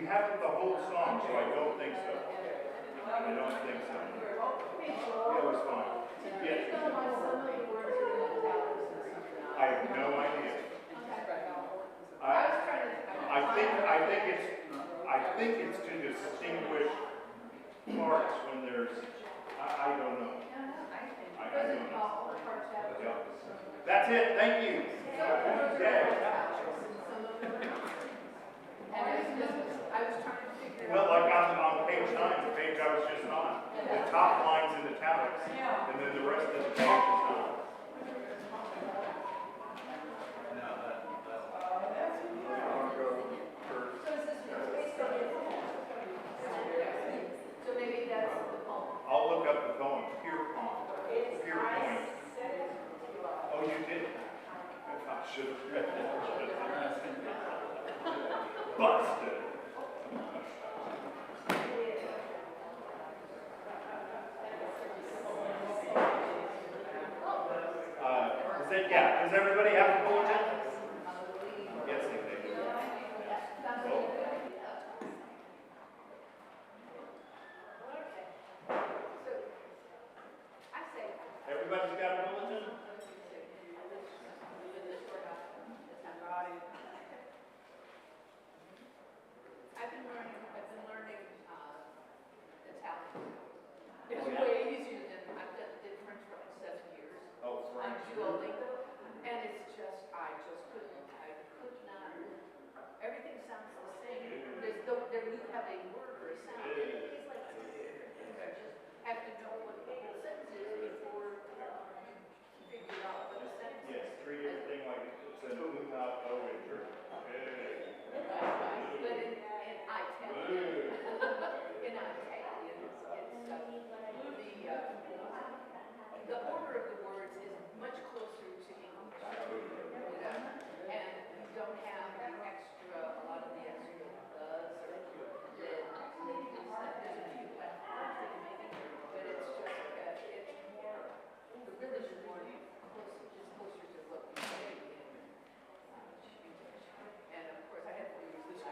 We have the whole song, so I don't think so. I don't think so. Yeah, it was fine. Yeah. I have no idea. I think it's to distinguish parts when there's, I don't know. I don't know. Yeah. That's it, thank you. Well, like on page 9, the page I was just on, the top line's in italics, and then the rest of the page is not. So maybe that's the poem. I'll look up the poem, Pure Poem. Pure Point. Oh, you did? I should have read that. Busted. Yeah, does everybody have a bulletin? Yes, they do. Oh. Everybody's got a bulletin? I've been learning Italian. It's way easier than I've did French for like 7 years. Oh, French. Duolingo, and I could not. Everything sounds the same. There you have a word or a sound. It's like I just have to know what the whole sentence is before you figure out what the sentence is. Yes, treat everything like it's a who, not oh in German. But in Italian, the order of the words is much closer to English, and you don't have a lot of the extra does or did. There's a few left, but it's more, the rhythm is closer to what we say in English. And of course, I have to use this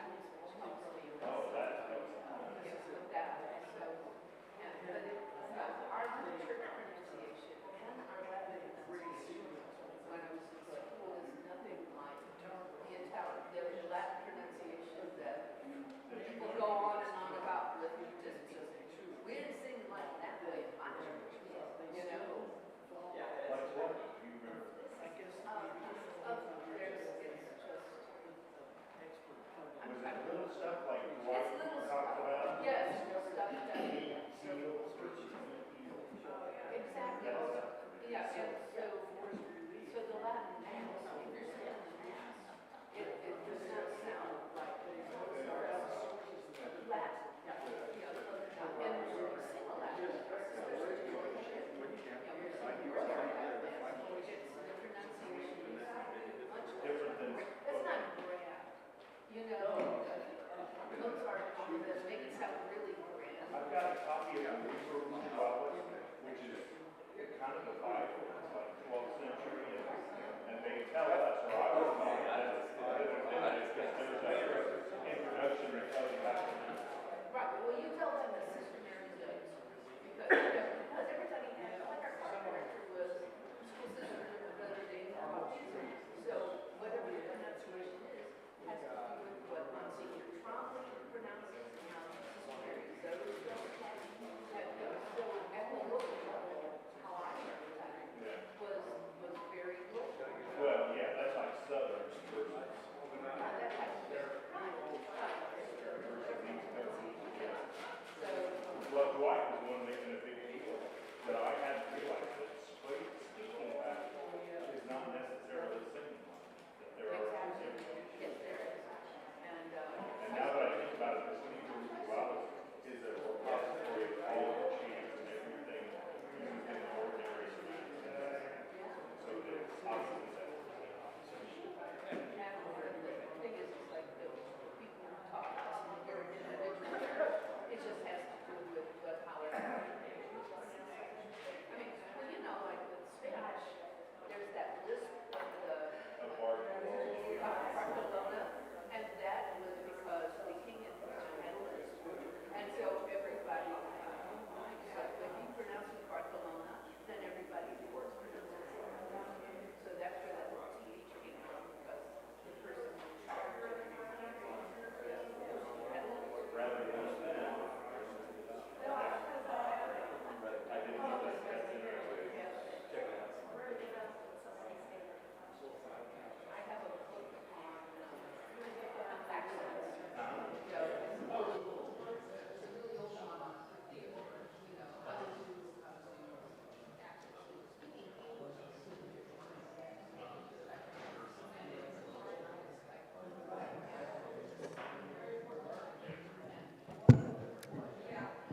our church pronunciation and our Latin pronunciation when I was in school is nothing like the Latin pronunciation that people go on and on about, but it just isn't true. We didn't sing like that way in my church, you know. Like what? Do you remember? Was it little stuff like what we talked about? Yes, stuff that. Exactly. Yeah, and so the Latin mass, if you're saying the mass, it does not sound like Latin. And when you sing a Latin, especially in worship, the pronunciation is much Different than it's not grand. You know, Mozart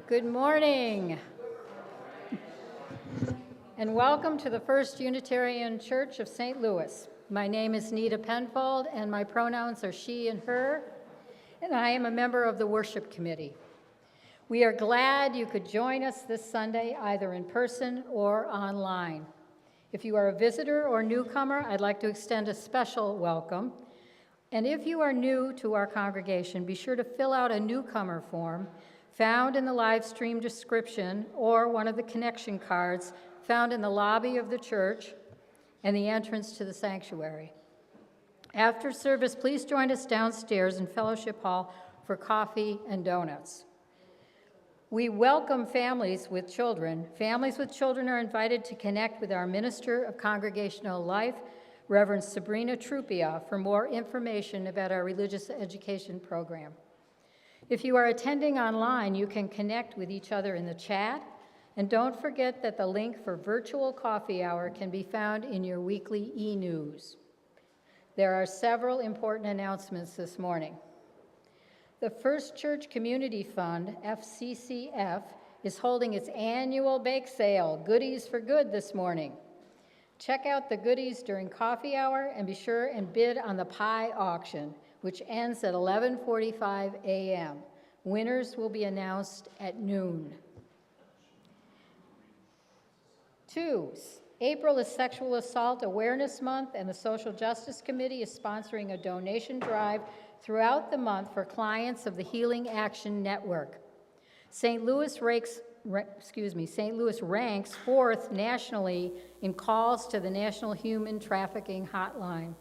Good morning, and welcome to the First Unitarian Church of St. Louis. My name is Nita Penfold, and my pronouns are she and her, and I am a member of the Worship Committee. We are glad you could join us this Sunday, either in person or online. If you are a visitor or newcomer, I'd like to extend a special welcome. And if you are new to our congregation, be sure to fill out a newcomer form found in the live stream description or one of the connection cards found in the lobby of the church and the entrance to the sanctuary. After service, please join us downstairs in Fellowship Hall for coffee and donuts. We welcome families with children. Families with children are invited to connect with our Minister of Congregational Life, Reverend Sabrina Trupia, for more information about our religious education program. If you are attending online, you can connect with each other in the chat, and don't forget that the link for virtual coffee hour can be found in your weekly e-news. There are several important announcements this morning. The First Church Community Fund, FCCF, is holding its annual bake sale, Goodies for Good, this morning. Check out the goodies during coffee hour and be sure and bid on the pie auction, which ends at 11:45 a.m. Winners will be announced at noon. 2, April is Sexual Assault Awareness Month, and the Social Justice Committee is sponsoring a donation drive throughout the month for clients of the Healing Action Network. St. Louis ranks 4th nationally in calls to the National Human Trafficking Hotline.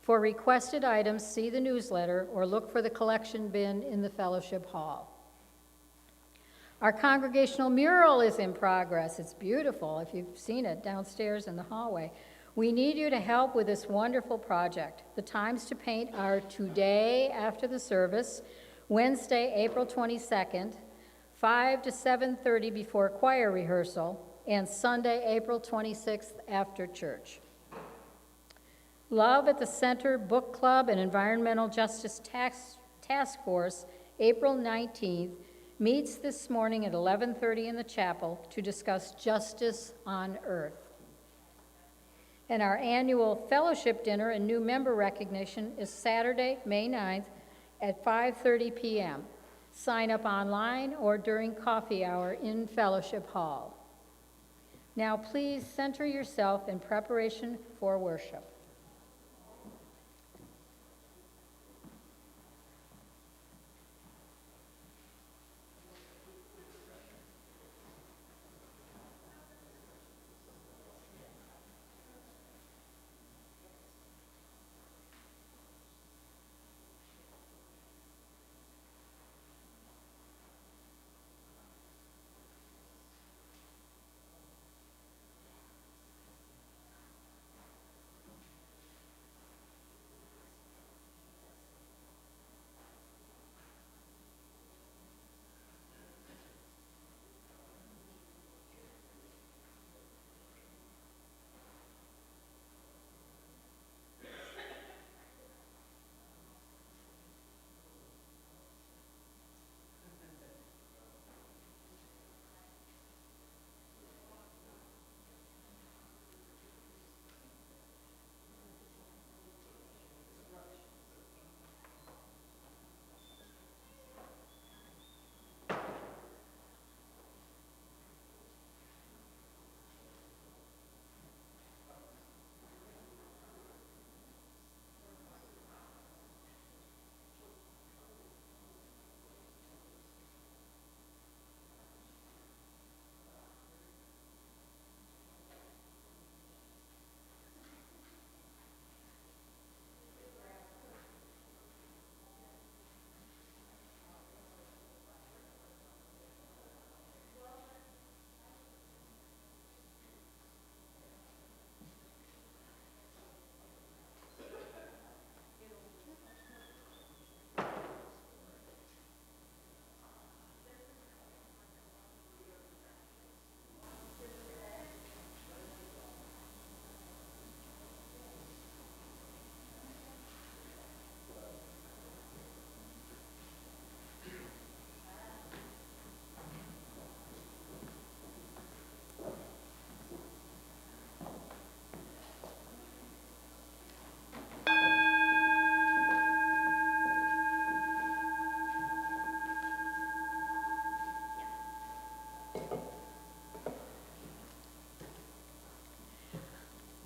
For requested items, see the newsletter or look for the collection bin in the fellowship hall. Our congregational mural is in progress. It's beautiful if you've seen it downstairs in the hallway. We need you to help with this wonderful project. The times to paint are today after the service, Wednesday, April 22nd, 5 to 7:30 before choir rehearsal, and Sunday, April 26th after church. Love at the Center Book Club and Environmental Justice Task Force, April 19th, meets this morning at 11:30 in the chapel to discuss justice on earth. And our annual fellowship dinner and new member recognition is Saturday, May 9th at 5:30 p.m. Sign up online or during coffee hour in Fellowship Hall. Now please center yourself in preparation for worship.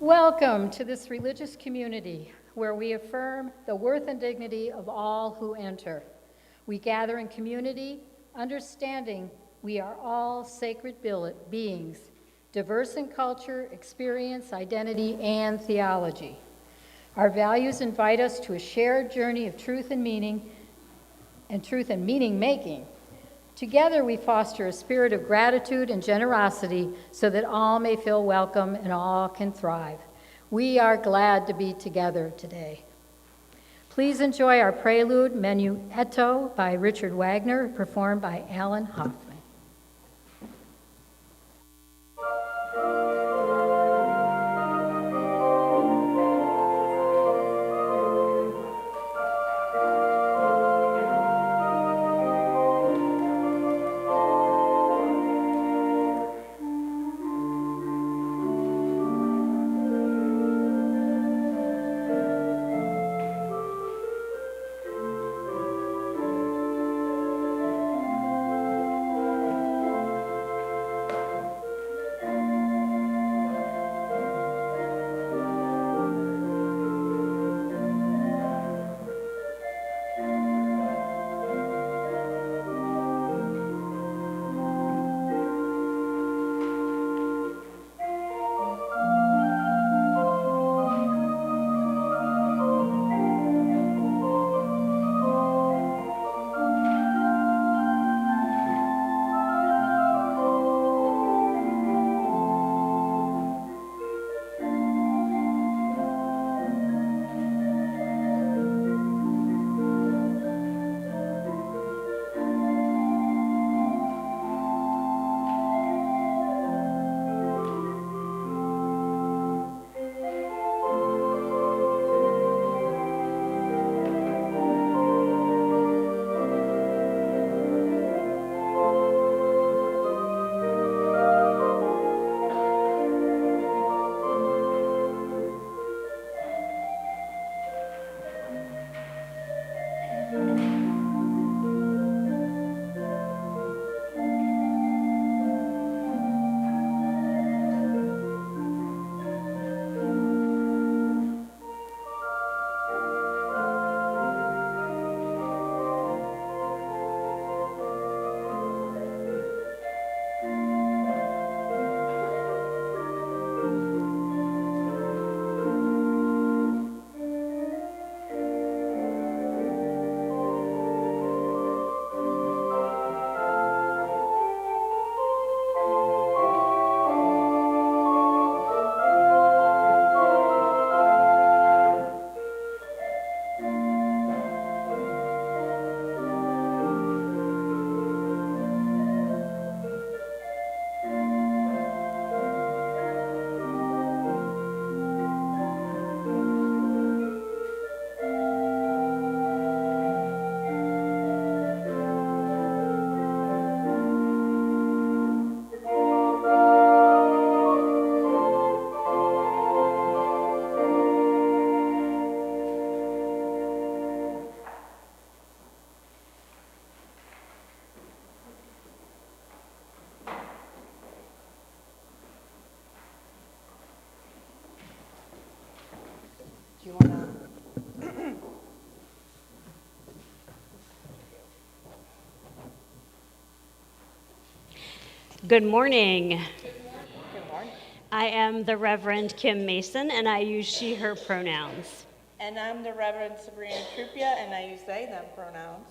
Welcome to this religious community where we affirm the worth and dignity of all who enter. We gather in community, understanding we are all sacred beings, diverse in culture, experience, identity, and theology. Our values invite us to a shared journey of truth and meaning making. Together we foster a spirit of gratitude and generosity so that all may feel welcome and all can thrive. We are glad to be together today. Please enjoy our prelude, Menuetto by Richard Wagner, performed by Alan Hoffman. Do you want to? Good morning. Good morning. I am the Reverend Kim Mason, and I use she, her pronouns. And I'm the Reverend Sabrina Trupia, and I use they, them pronouns.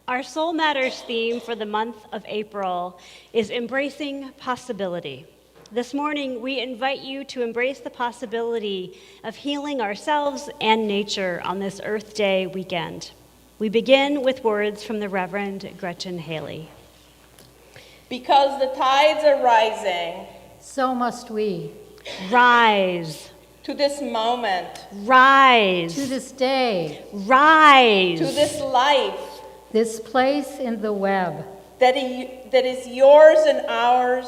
Our Soul Matters theme for the month of April is embracing possibility. This morning, we invite you to embrace the possibility of healing ourselves and nature on this Earth Day weekend. We begin with words from the Reverend Gretchen Haley. Because the tides are rising, So must we. Rise, to this moment, rise, To this day, rise, to this life this place in the web, that is yours and ours,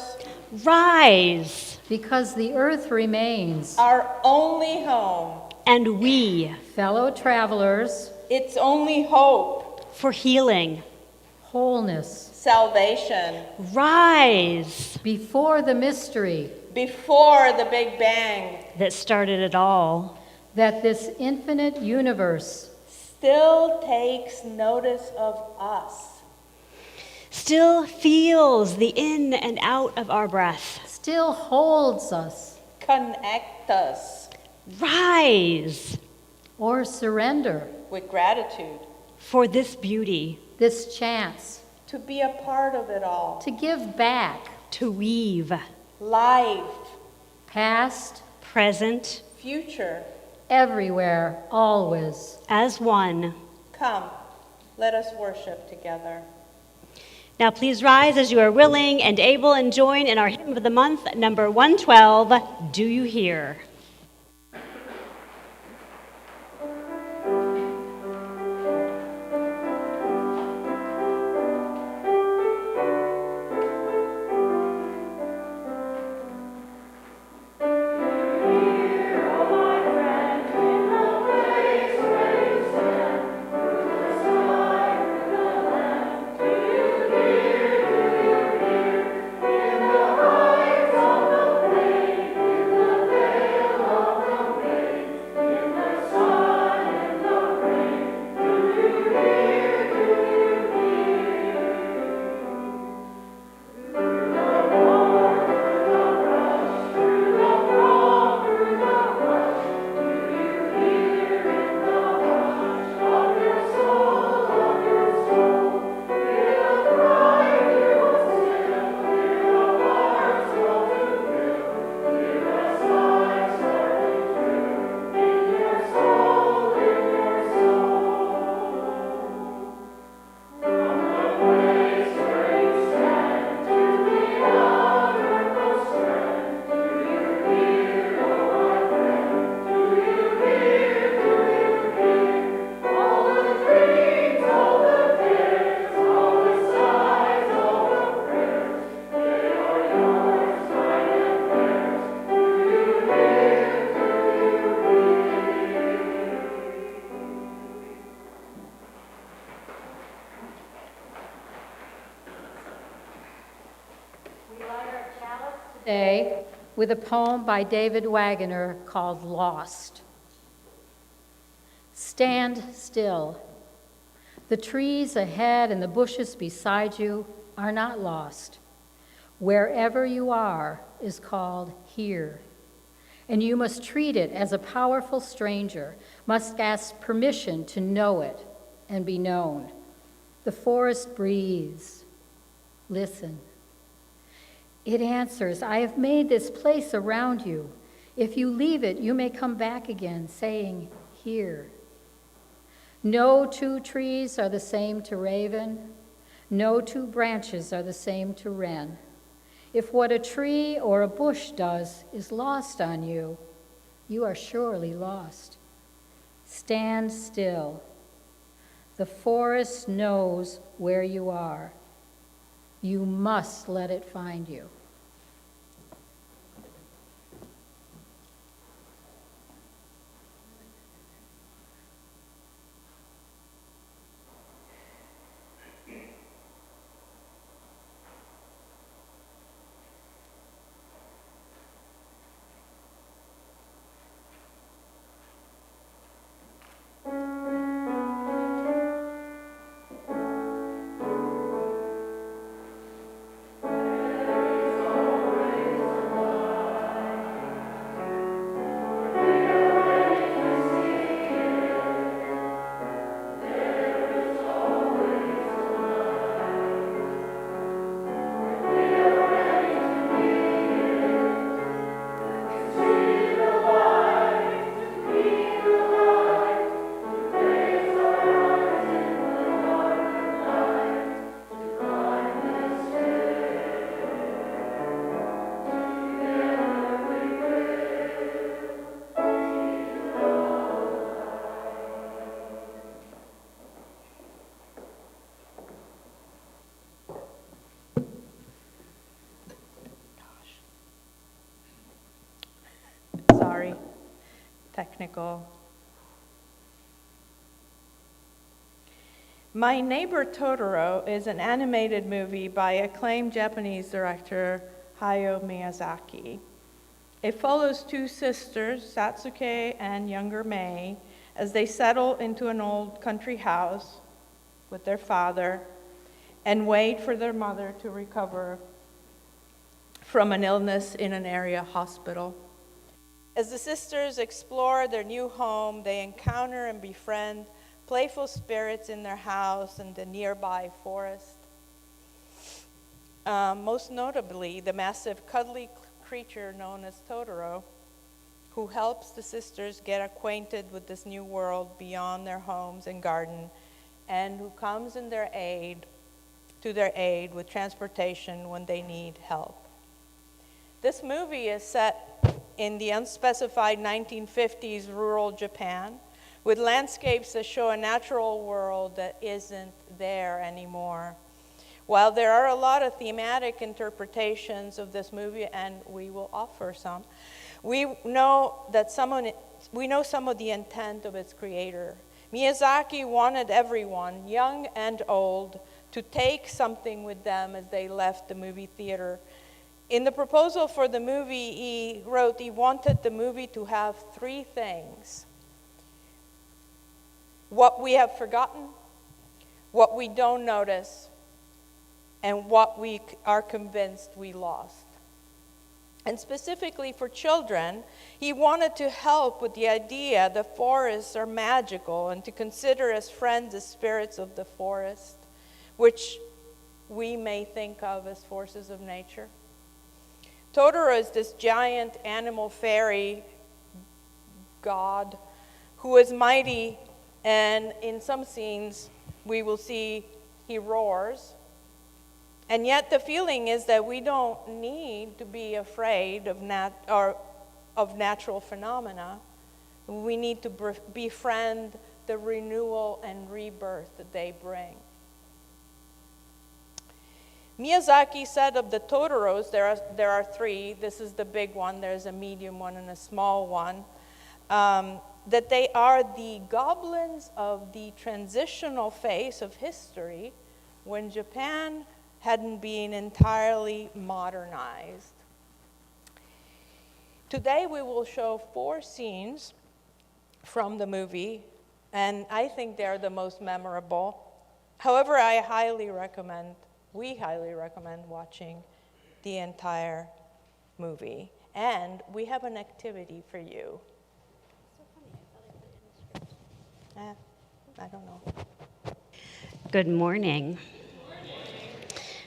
rise, because the earth remains. our only home, and we Fellow travelers, its only hope, for healing. wholeness, salvation. Rise, before the mystery, before the Big Bang, that started it all, that this infinite universe still takes notice of us, still feels the in and out of our breath. still holds us, connect us Rise or surrender with gratitude for this beauty, this chance to be a part of it all. to give back, to weave Life, past, present future, everywhere, always. as one. come, let us worship together. Now please rise as you are willing and able and join in our hymn of the month, number 112, Do You Hear? Today with a poem by David Wagoner called Lost. Stand still. The trees ahead and the bushes beside you are not lost. Wherever you are is called here. And you must treat it as a powerful stranger, must ask permission to know it and be known. The forest breathes. Listen. It answers, I have made this place around you. If you leave it, you may come back again, saying, here. No two trees are the same to raven. No two branches are the same to wren. If what a tree or a bush does is lost on you, you are surely lost. Stand still. The forest knows where you are. You must let it find you. Sorry, technical. My Neighbor Totoro is an animated movie by acclaimed Japanese director Hayao Miyazaki. It follows two sisters, Satsuke and younger Mei, as they settle into an old country house with their father and wait for their mother to recover from an illness in an area hospital. As the sisters explore their new home, they encounter and befriend playful spirits in their house and the nearby forest. Most notably, the massive cuddly creature known as Totoro, who helps the sisters get acquainted with this new world beyond their homes and garden, and who comes to their aid with transportation when they need help. This movie is set in the unspecified 1950s rural Japan, with landscapes that show a natural world that isn't there anymore. While there are a lot of thematic interpretations of this movie, and we will offer some, we know some of the intent of its creator. Miyazaki wanted everyone, young and old, to take something with them as they left the movie theater. In the proposal for the movie, he wrote he wanted the movie to have three things: what we have forgotten, what we don't notice, and what we are convinced we lost. And specifically for children, he wanted to help with the idea the forests are magical and to consider as friends the spirits of the forest, which we may think of as forces of nature. Totoro is this giant animal fairy god who is mighty, and in some scenes we will see he roars. And yet the feeling is that we don't need to be afraid of natural phenomena. We need to befriend the renewal and rebirth that they bring. Miyazaki said of the Totoros, there are three. This is the big one. There's a medium one and a small one. That they are the goblins of the transitional phase of history when Japan hadn't been entirely modernized. Today we will show 4 scenes from the movie, and I think they're the most memorable. However, we highly recommend watching the entire movie. And we have an activity for you. I don't know. Good morning.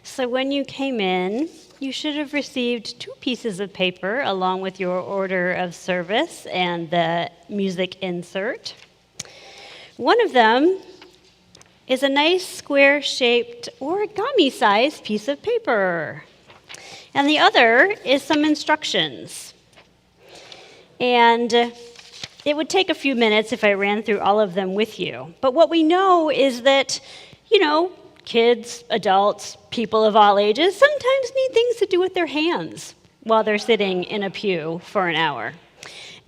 So when you came in, you should have received 2 pieces of paper along with your order of service and the music insert. One of them is a nice square-shaped origami-sized piece of paper. And the other is some instructions. And it would take a few minutes if I ran through all of them with you. But what we know is that, kids, adults, people of all ages sometimes need things to do with their hands while they're sitting in a pew for an hour.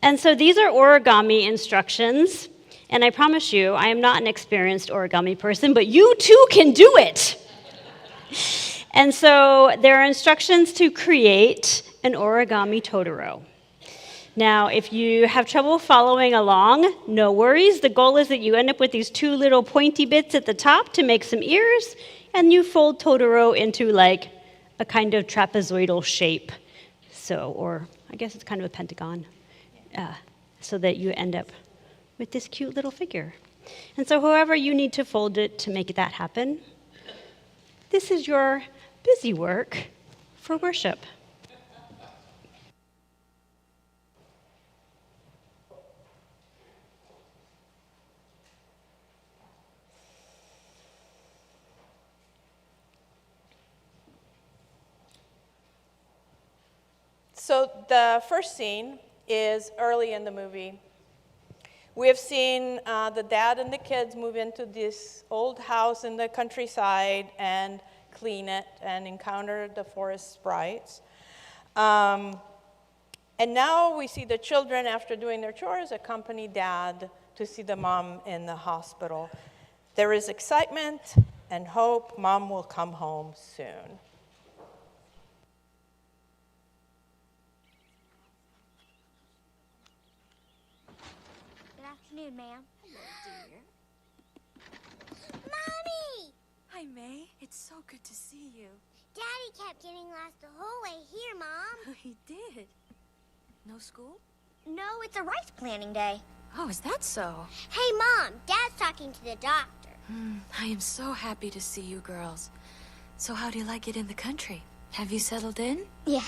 And so these are origami instructions, and I promise you, I am not an experienced origami person, but you too can do it. And so there are instructions to create an origami Totoro. Now, if you have trouble following along, no worries. The goal is that you end up with these 2 little pointy bits at the top to make some ears, and you fold Totoro into like a kind of trapezoidal shape. Or I guess it's kind of a pentagon, so that you end up with this cute little figure. And so however you need to fold it to make that happen, this is your busy work for worship. So the first scene is early in the movie. We have seen the dad and the kids move into this old house in the countryside and clean it and encounter the forest sprites. And now we see the children, after doing their chores, accompany dad to see the mom in the hospital. There is excitement and hope mom will come home soon. afternoon, ma'am. Hello, dear. Mommy! Hi, May. It's so good to see you. Daddy kept getting lost the whole way here, Mom. He did. No school? No, it's a rice planting day. Oh, is that so? Hey, Mom, Dad's talking to the doctor. I am so happy to see you girls. So how do you like it in the country? Have you settled in? Yeah.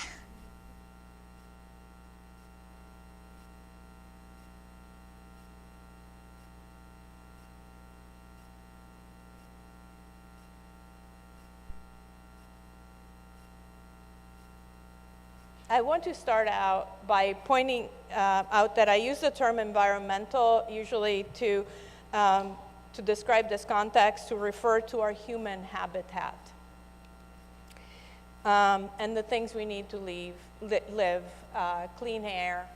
I want to start out by pointing out that I use the term environmental usually to describe this context, to refer to our human habitat and the things we need to live, clean air,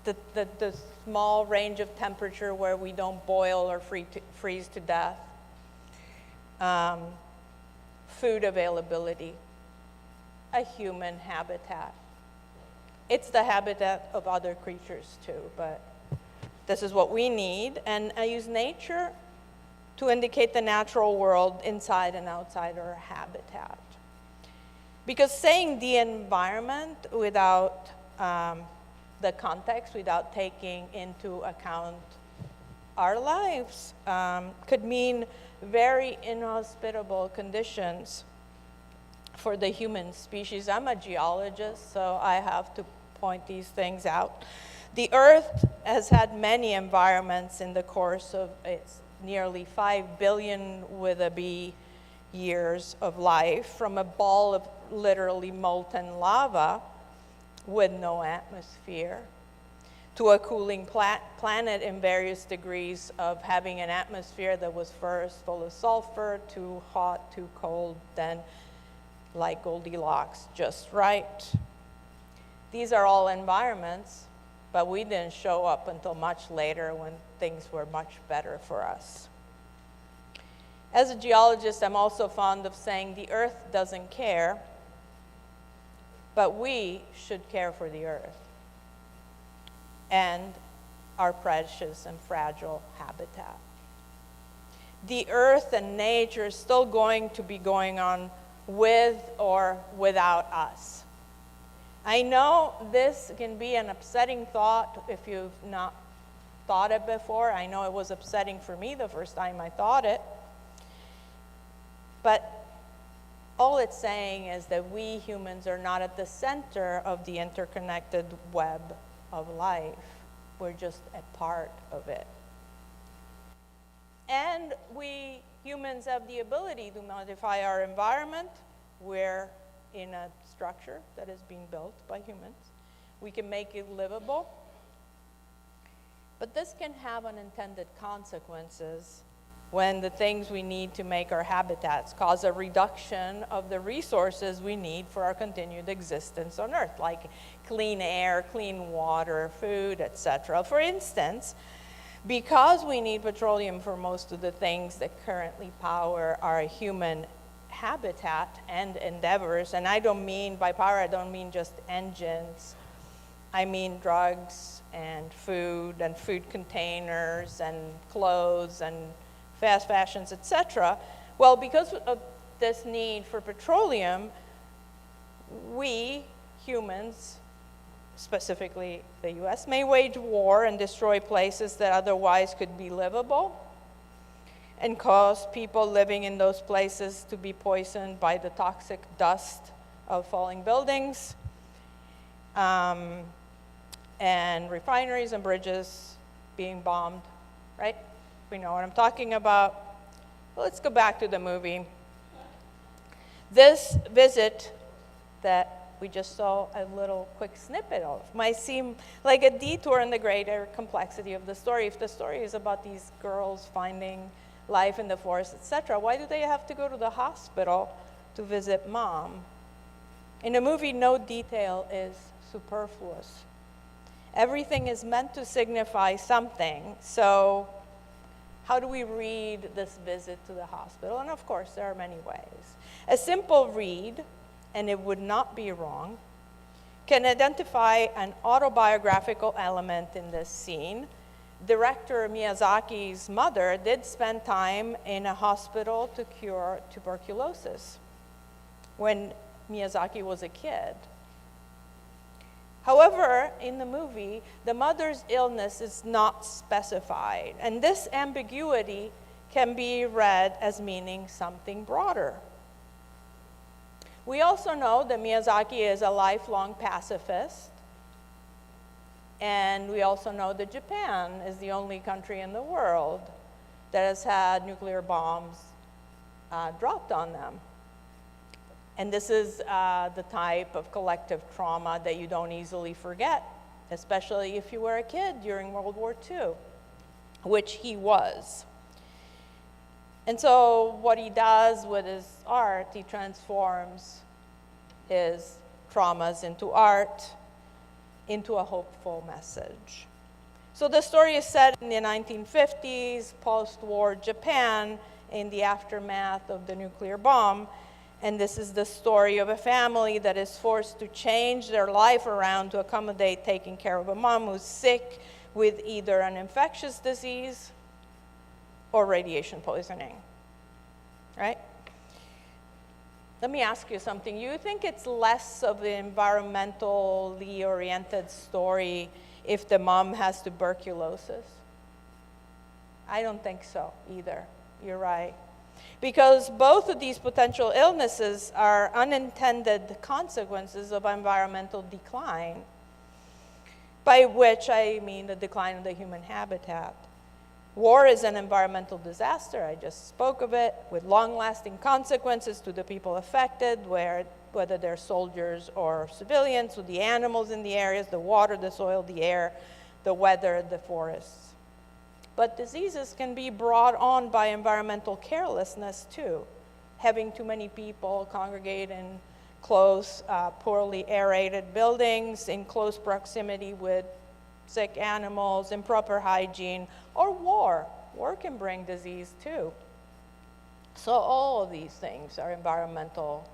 the small range of temperature where we don't boil or freeze to death, food availability, a human habitat. It's the habitat of other creatures too, but this is what we need. And I use nature to indicate the natural world inside and outside our habitat. Because saying the environment without the context, without taking into account our lives, could mean very inhospitable conditions for the human species. I'm a geologist, so I have to point these things out. The Earth has had many environments in the course of its nearly 5 billion with a B years of life, from a ball of literally molten lava with no atmosphere, to a cooling planet in various degrees of having an atmosphere that was first full of sulfur, too hot, too cold, then like Goldilocks, just right. These are all environments, but we didn't show up until much later when things were much better for us. As a geologist, I'm also fond of saying the Earth doesn't care, but we should care for the Earth and our precious and fragile habitat. The Earth and nature is still going to be going on with or without us. I know this can be an upsetting thought if you've not thought it before. I know it was upsetting for me the first time I thought it. But all it's saying is that we humans are not at the center of the interconnected web of life. We're just a part of it. And we humans have the ability to modify our environment. We're in a structure that is being built by humans. We can make it livable. But this can have unintended consequences when the things we need to make our habitats cause a reduction of the resources we need for our continued existence on Earth, like clean air, clean water, food, etc. For instance, because we need petroleum for most of the things that currently power our human habitat and endeavors, and I don't mean by power, I don't mean just engines. I mean drugs and food containers and clothes and fast fashions, etc. Well, because of this need for petroleum, we humans, specifically the US, may wage war and destroy places that otherwise could be livable, and cause people living in those places to be poisoned by the toxic dust of falling buildings, and refineries and bridges being bombed, right? We know what I'm talking about. Well, let's go back to the movie. This visit that we just saw a little quick snippet of might seem like a detour in the greater complexity of the story. If the story is about these girls finding life in the forest, etc., why do they have to go to the hospital to visit mom? In a movie, no detail is superfluous. Everything is meant to signify something. So how do we read this visit to the hospital? And of course, there are many ways. A simple read, and it would not be wrong, can identify an autobiographical element in this scene. Director Miyazaki's mother did spend time in a hospital to cure tuberculosis when Miyazaki was a kid. However, in the movie, the mother's illness is not specified, and this ambiguity can be read as meaning something broader. We also know that Miyazaki is a lifelong pacifist, and we also know that Japan is the only country in the world that has had nuclear bombs dropped on them. And this is the type of collective trauma that you don't easily forget, especially if you were a kid during World War II, which he was. And so what he does with his art, he transforms his traumas into art, into a hopeful message. So the story is set in the 1950s, post-war Japan, in the aftermath of the nuclear bomb. And this is the story of a family that is forced to change their life around to accommodate taking care of a mom who's sick with either an infectious disease or radiation poisoning, right? Let me ask you something. You think it's less of an environmentally oriented story if the mom has tuberculosis? I don't think so either. You're right. Because both of these potential illnesses are unintended consequences of environmental decline, by which I mean the decline of the human habitat. War is an environmental disaster, I just spoke of it, with long-lasting consequences to the people affected, whether they're soldiers or civilians, with the animals in the areas, the water, the soil, the air, the weather, the forests. But diseases can be brought on by environmental carelessness too. Having too many people congregate in close, poorly aerated buildings, in close proximity with sick animals, improper hygiene, or war. War can bring disease too. So all of these things are environmental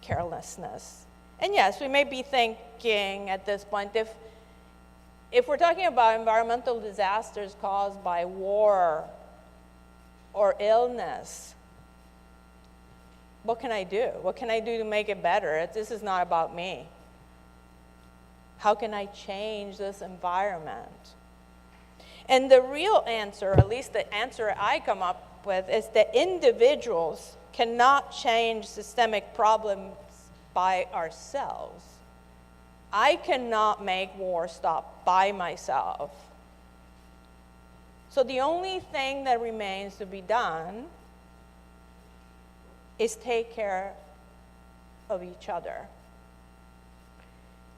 carelessness. And yes, we may be thinking at this point, if we're talking about environmental disasters caused by war or illness, what can I do? What can I do to make it better? This is not about me. How can I change this environment? And the real answer, at least the answer I come up with, is that individuals cannot change systemic problems by ourselves. I cannot make war stop by myself. So the only thing that remains to be done is take care of each other.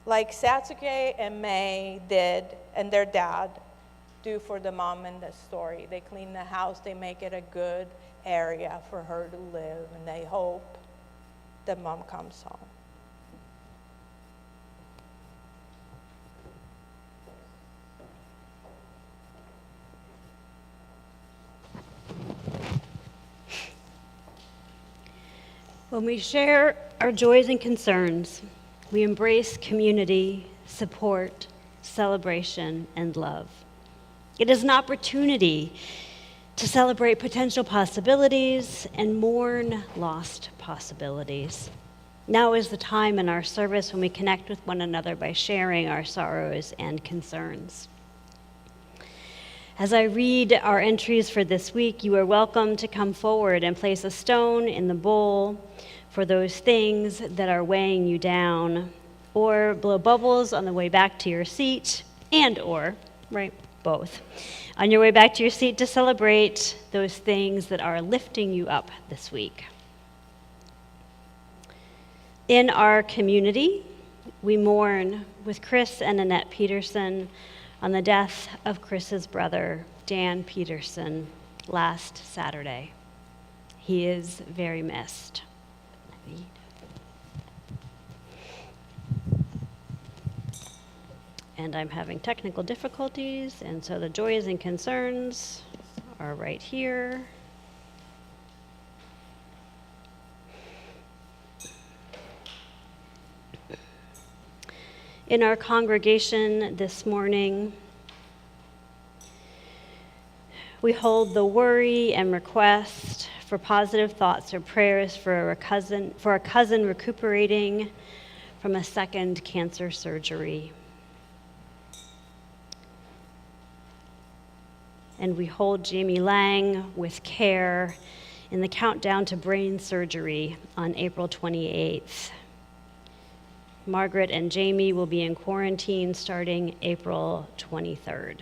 Like Satsuki and Mei did, and their dad do for the mom in this story. They clean the house, they make it a good area for her to live, and they hope that mom comes home. When we share our joys and concerns, we embrace community, support, celebration, and love. It is an opportunity to celebrate potential possibilities and mourn lost possibilities. Now is the time in our service when we connect with one another by sharing our sorrows and concerns. As I read our entries for this week, you are welcome to come forward and place a stone in the bowl for those things that are weighing you down, or blow bubbles on the way back to your seat, both, on your way back to your seat to celebrate those things that are lifting you up this week. In our community, we mourn with Chris and Annette Peterson on the death of Chris's brother, Dan Peterson, last Saturday. He is very missed. And I'm having technical difficulties, and so the joys and concerns are right here. in our congregation this morning. We hold the worry and request for positive thoughts or prayers for a cousin recuperating from a second cancer surgery. And we hold Jamie Lang with care in the countdown to brain surgery on April 28th. Margaret and Jamie will be in quarantine starting April 23rd.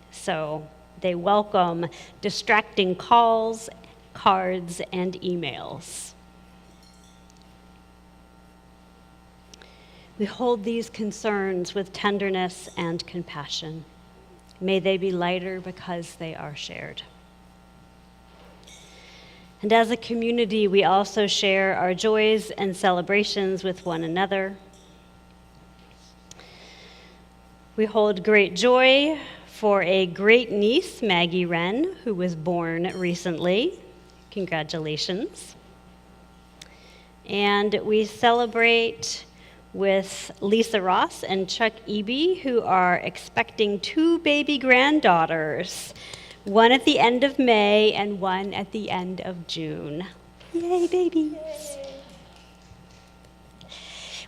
So they welcome distracting calls, cards, and emails. We hold these concerns with tenderness and compassion. May they be lighter because they are shared. And as a community, we also share our joys and celebrations with one another. We hold great joy for a great niece, Maggie Wren, who was born recently. Congratulations. And we celebrate with Lisa Ross and Chuck Eby, who are expecting 2 baby granddaughters, one at the end of May and one at the end of June. Yay, babies! Yay.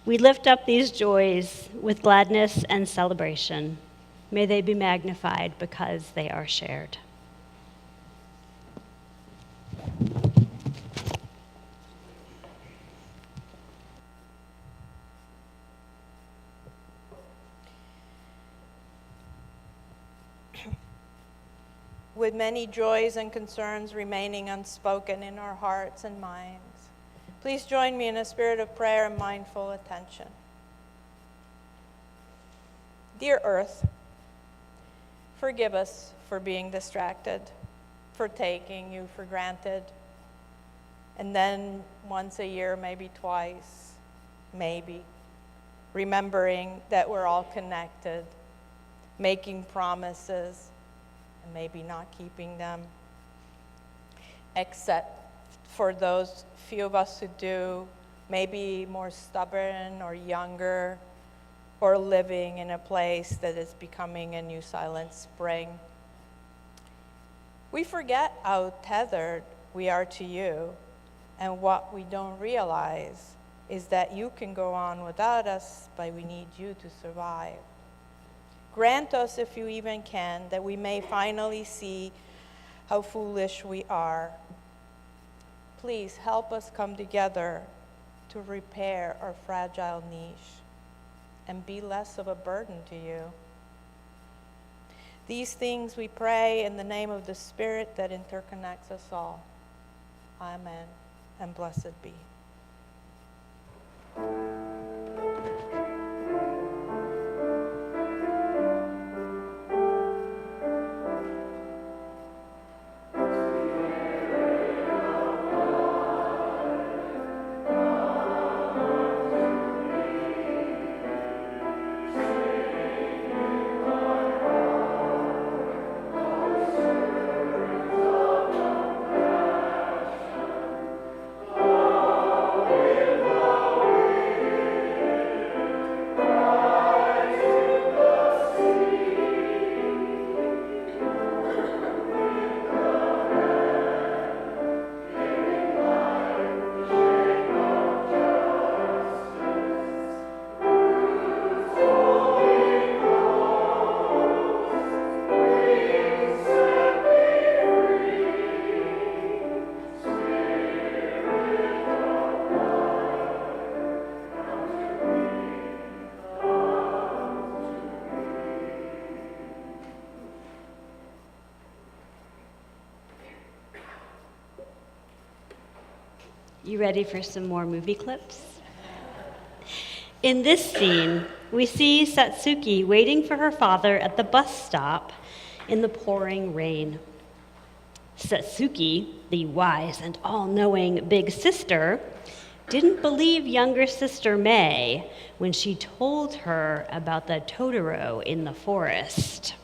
We lift up these joys with gladness and celebration. May they be magnified because they are shared. With many joys and concerns remaining unspoken in our hearts and minds, please join me in a spirit of prayer and mindful attention. Dear Earth, forgive us for being distracted, for taking you for granted, and then once a year, maybe twice, maybe, remembering that we're all connected, making promises, and maybe not keeping them, except for those few of us who do, maybe more stubborn or younger, or living in a place that is becoming a new Silent Spring. We forget how tethered we are to you, and what we don't realize is that you can go on without us, but we need you to survive. Grant us, if you even can, that we may finally see how foolish we are. Please help us come together to repair our fragile niche and be less of a burden to you. These things we pray in the name of the Spirit that interconnects us all. Amen, and blessed be. You ready for some more movie clips? In this scene, we see Satsuki waiting for her father at the bus stop in the pouring rain. Satsuki, the wise and all-knowing big sister, didn't believe younger sister May when she told her about the Totoro in the forest.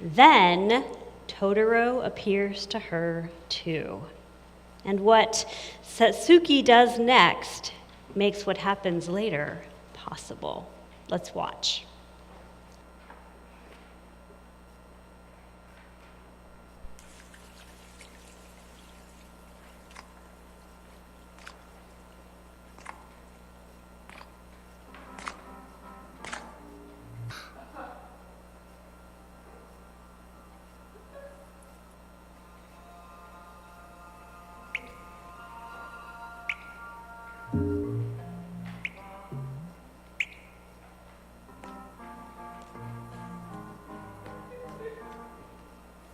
Then Totoro appears to her too. And what Satsuki does next makes what happens later possible. Let's watch.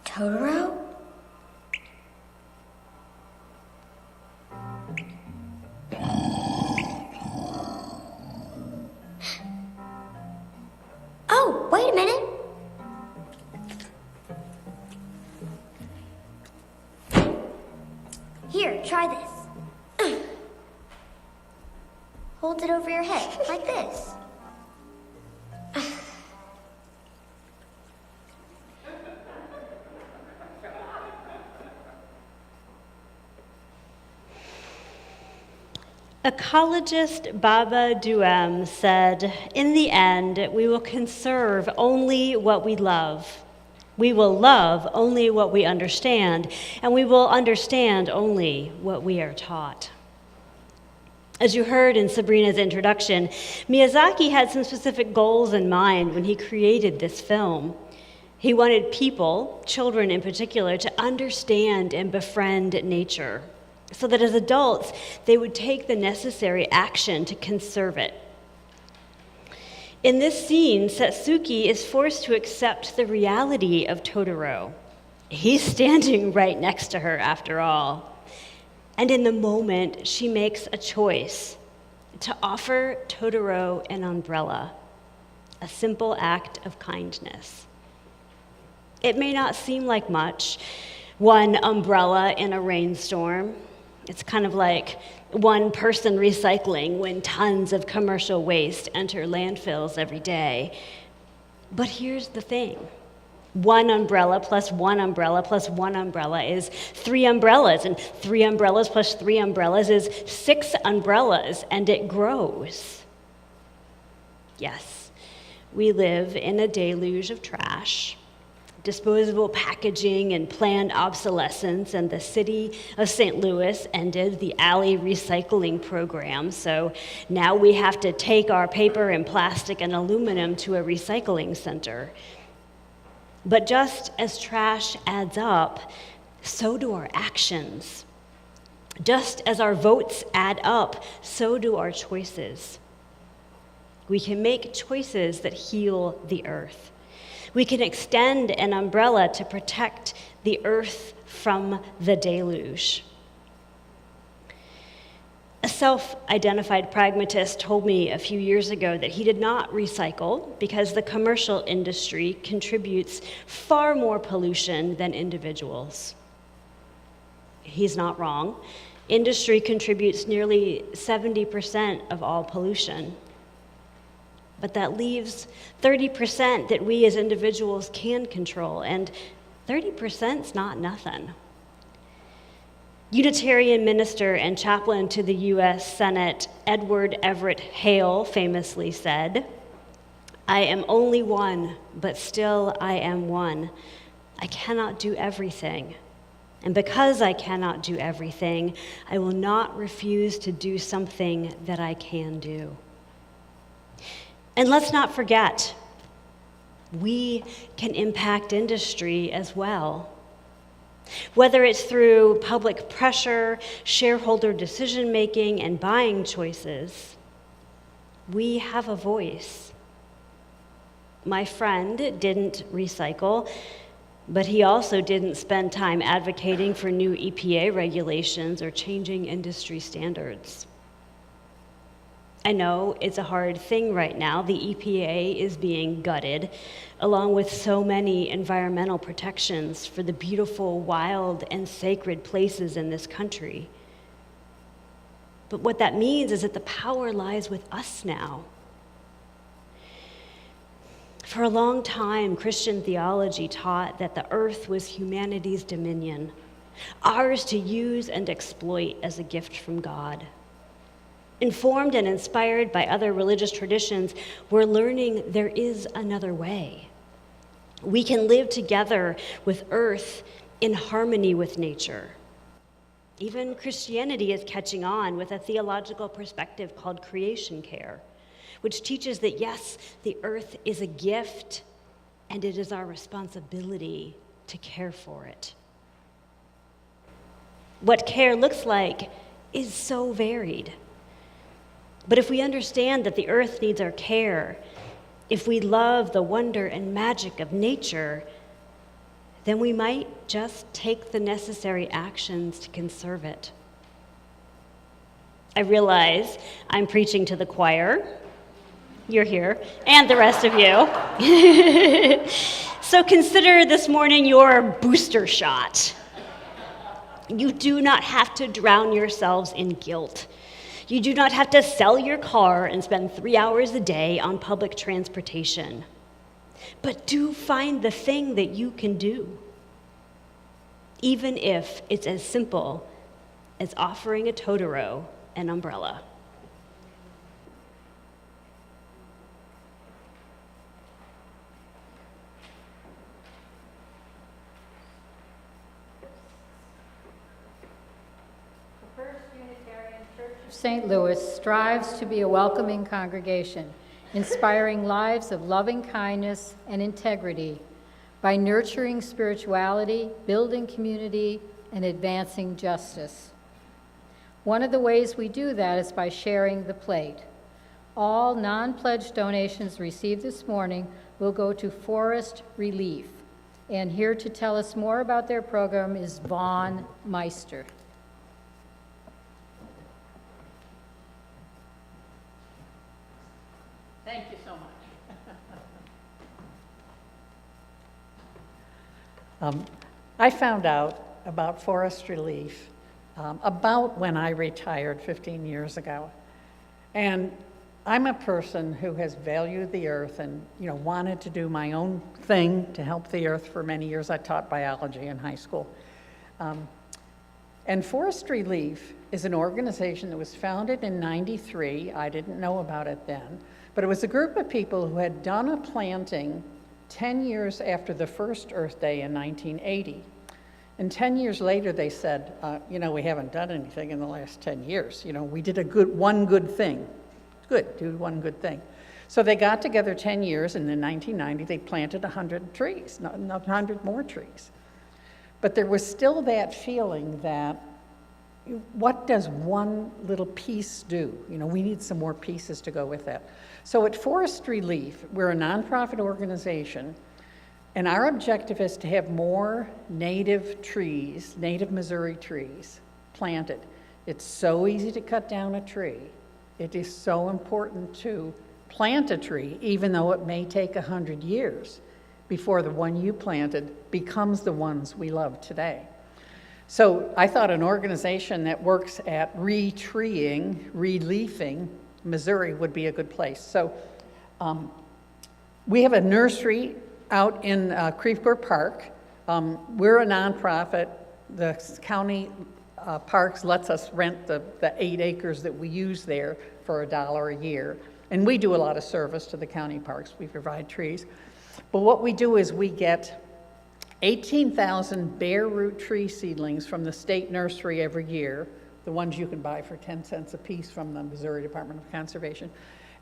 Totoro? Oh, wait a minute. Here, try this. Hold it over your head, like this. Ecologist Baba Duem said, "In the end, we will conserve only what we love. We will love only what we understand, and we will understand only what we are taught." As you heard in Sabrina's introduction, Miyazaki had some specific goals in mind when he created this film. He wanted people, children in particular, to understand and befriend nature, so that as adults, they would take the necessary action to conserve it. In this scene, Satsuki is forced to accept the reality of Totoro. He's standing right next to her, after all. And in the moment, she makes a choice to offer Totoro an umbrella, a simple act of kindness. It may not seem like much, one umbrella in a rainstorm. It's kind of like one person recycling when tons of commercial waste enter landfills every day. But here's the thing. One umbrella plus one umbrella plus one umbrella is 3 umbrellas, and 3 umbrellas plus 3 umbrellas is 6 umbrellas, and it grows. Yes, we live in a deluge of trash, disposable packaging and planned obsolescence, and the city of St. Louis ended the alley recycling program, so now we have to take our paper and plastic and aluminum to a recycling center. But just as trash adds up, so do our actions. Just as our votes add up, so do our choices. We can make choices that heal the earth. We can extend an umbrella to protect the earth from the deluge. A self-identified pragmatist told me a few years ago that he did not recycle because the commercial industry contributes far more pollution than individuals. He's not wrong. Industry contributes nearly 70% of all pollution. But that leaves 30% that we as individuals can control, and 30%'s not nothing. Unitarian minister and chaplain to the U.S. Senate, Edward Everett Hale, famously said, "I am only one, but still I am one. I cannot do everything. And because I cannot do everything, I will not refuse to do something that I can do." And let's not forget, we can impact industry as well. Whether it's through public pressure, shareholder decision-making, and buying choices, we have a voice. My friend didn't recycle, but he also didn't spend time advocating for new EPA regulations or changing industry standards. I know it's a hard thing right now. The EPA is being gutted, along with so many environmental protections for the beautiful, wild, and sacred places in this country. But what that means is that the power lies with us now. For a long time, Christian theology taught that the earth was humanity's dominion, ours to use and exploit as a gift from God. Informed and inspired by other religious traditions, we're learning there is another way. We can live together with earth in harmony with nature. Even Christianity is catching on with a theological perspective called creation care, which teaches that yes, the earth is a gift and it is our responsibility to care for it. What care looks like is so varied. But if we understand that the earth needs our care, if we love the wonder and magic of nature, then we might just take the necessary actions to conserve it. I realize I'm preaching to the choir. You're here, and the rest of you. So consider this morning your booster shot. You do not have to drown yourselves in guilt. You do not have to sell your car and spend 3 hours a day on public transportation. But do find the thing that you can do, even if it's as simple as offering a Totoro an umbrella. The First Unitarian Church of St. Louis strives to be a welcoming congregation, inspiring lives of loving kindness and integrity by nurturing spirituality, building community, and advancing justice. One of the ways we do that is by sharing the plate. All non-pledge donations received this morning will go to Forest Relief. And here to tell us more about their program is Vaughn Meister. Thank you so much. I found out about Forest Relief about when I retired 15 years ago. And I'm a person who has valued the earth and, wanted to do my own thing to help the earth for many years. I taught biology in high school. And Forest Relief is an organization that was founded in '93. I didn't know about it then, but it was a group of people who had done a planting 10 years after the first Earth Day in 1980. And 10 years later, they said, we haven't done anything in the last 10 years. We did one good thing. Good, do one good thing. So they got together 10 years, and in 1990, they planted 100 trees, 100 more trees. But there was still that feeling that, what does one little piece do? We need some more pieces to go with that. So at Forest Relief, we're a nonprofit organization, and our objective is to have more native trees, native Missouri trees, planted. It's so easy to cut down a tree. It is so important to plant a tree, even though it may take 100 years before the one you planted becomes the ones we love today. So I thought an organization that works at re-treeing, reliefing Missouri would be a good place. So we have a nursery out in Creveport Park. We're a nonprofit. The county parks lets us rent the 8 acres that we use there for $1 a year. And we do a lot of service to the county parks. We provide trees. But what we do is we get 18,000 bare root tree seedlings from the state nursery every year, the ones you can buy for 10 cents a piece from the Missouri Department of Conservation.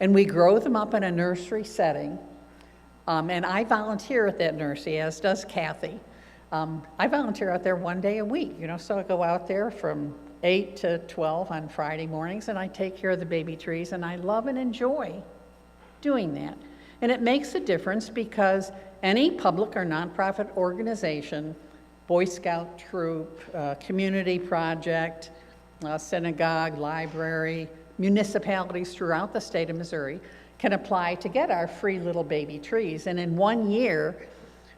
And we grow them up in a nursery setting. And I volunteer at that nursery, as does Kathy. I volunteer out there 1 day a week, so I go out there from 8 to 12 on Friday mornings, and I take care of the baby trees, and I love and enjoy doing that. And it makes a difference because any public or nonprofit organization, Boy Scout troop, community project, synagogue, library, municipalities throughout the state of Missouri can apply to get our free little baby trees. And in 1 year,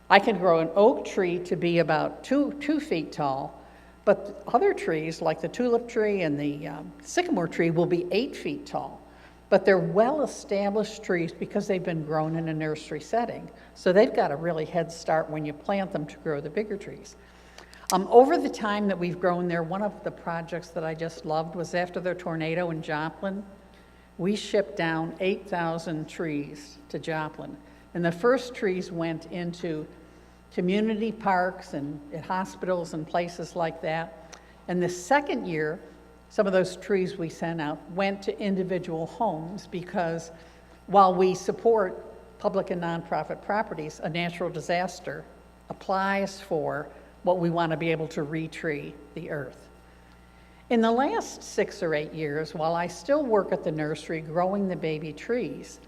I can grow an oak tree to be about 2 feet tall, but other trees like the tulip tree and the sycamore tree will be 8 feet tall. But they're well-established trees because they've been grown in a nursery setting. So they've got a really head start when you plant them to grow the bigger trees. Over the time that we've grown there, one of the projects that I just loved was after the tornado in Joplin, we shipped down 8,000 trees to Joplin. And the first trees went into community parks and at hospitals and places like that. And the second year, some of those trees we sent out went to individual homes because while we support public and nonprofit properties, a natural disaster applies for what we want to be able to retree the earth. In the last 6 or 8 years, while I still work at the nursery growing the baby trees,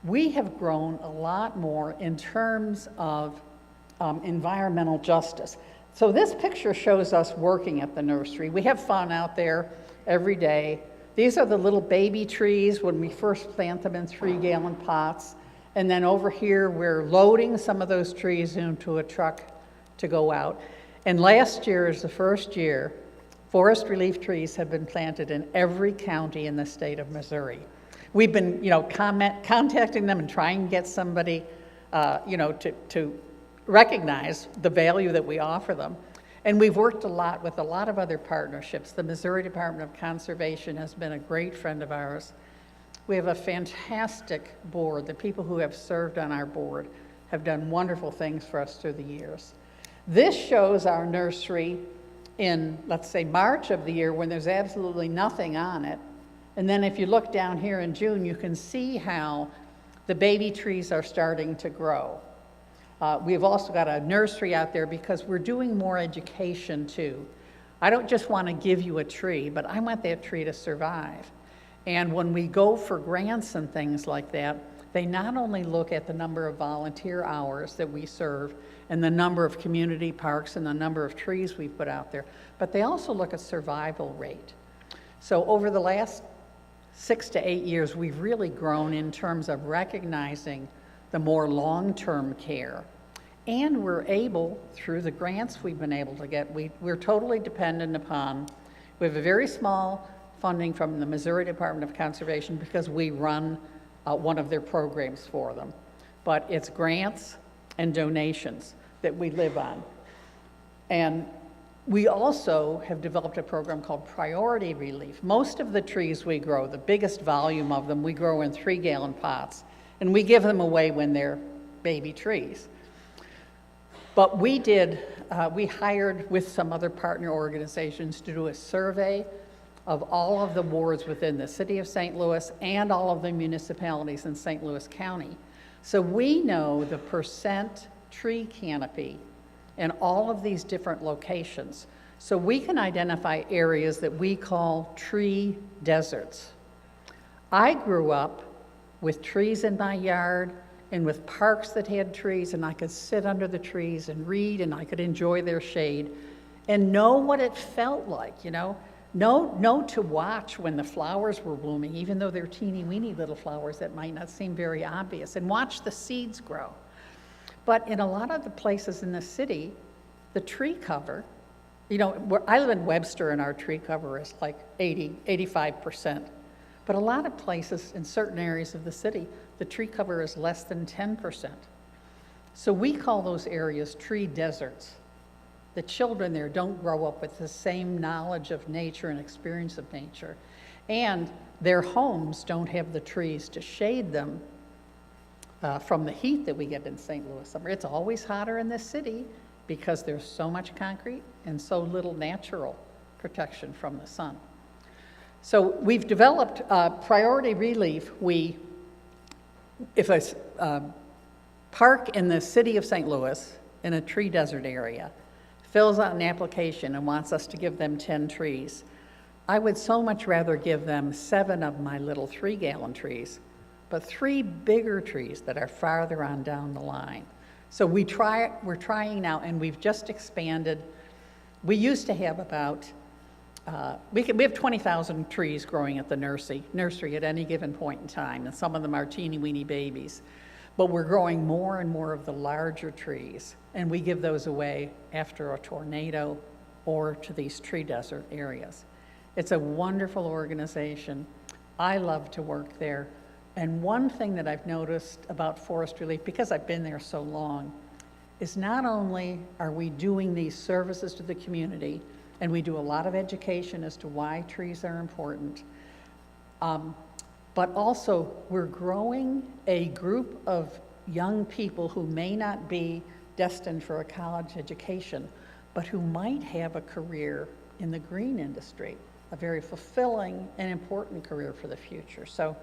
we have grown a lot more in terms of environmental justice. So this picture shows us working at the nursery. We have fun out there every day. These are the little baby trees when we first plant them in 3-gallon pots. And then over here, we're loading some of those trees into a truck to go out. And last year is the first year forest relief trees have been planted in every county in the state of Missouri. We've been, contacting them and trying to get somebody, to recognize the value that we offer them. And we've worked a lot with a lot of other partnerships. The Missouri Department of Conservation has been a great friend of ours. We have a fantastic board. The people who have served on our board have done wonderful things for us through the years. This shows our nursery in, let's say, March of the year when there's absolutely nothing on it. And then if you look down here in June, you can see how the baby trees are starting to grow. We've also got a nursery out there because we're doing more education too. I don't just want to give you a tree, but I want that tree to survive. And when we go for grants and things like that, they not only look at the number of volunteer hours that we serve and the number of community parks and the number of trees we put out there, but they also look at survival rate. So over the last 6 to 8 years, we've really grown in terms of recognizing the more long-term care. And we're able, through the grants we've been able to get, we're totally dependent upon, we have a very small funding from the Missouri Department of Conservation because we run one of their programs for them. But it's grants and donations that we live on. And we also have developed a program called Priority Relief. Most of the trees we grow, the biggest volume of them, we grow in 3-gallon pots, and we give them away when they're baby trees. But we hired with some other partner organizations to do a survey of all of the wards within the city of St. Louis and all of the municipalities in St. Louis County. So we know the percent tree canopy in all of these different locations. So we can identify areas that we call tree deserts. I grew up with trees in my yard and with parks that had trees, and I could sit under the trees and read, and I could enjoy their shade and know what it felt like, Know to watch when the flowers were blooming, even though they're teeny weeny little flowers that might not seem very obvious, and watch the seeds grow. But in a lot of the places in the city, the tree cover, I live in Webster and our tree cover is like 85%. But a lot of places in certain areas of the city, the tree cover is less than 10%. So we call those areas tree deserts. The children there don't grow up with the same knowledge of nature and experience of nature. And their homes don't have the trees to shade them from the heat that we get in St. Louis summer. It's always hotter in this city because there's so much concrete and so little natural protection from the sun. So we've developed Priority Relief. If a park in the city of St. Louis in a tree desert area fills out an application and wants us to give them 10 trees, I would so much rather give them 7 of my little 3-gallon trees, but 3 bigger trees that are farther on down the line. So we're trying now, and we've just expanded. We used to have about, we have 20,000 trees growing at the nursery at any given point in time, and some of them are teeny weeny babies. But we're growing more and more of the larger trees, and we give those away after a tornado or to these tree desert areas. It's a wonderful organization. I love to work there. And one thing that I've noticed about forest relief, because I've been there so long, is not only are we doing these services to the community, and we do a lot of education as to why trees are important, but also we're growing a group of young people who may not be destined for a college education, but who might have a career in the green industry, a very fulfilling and important career for the future. So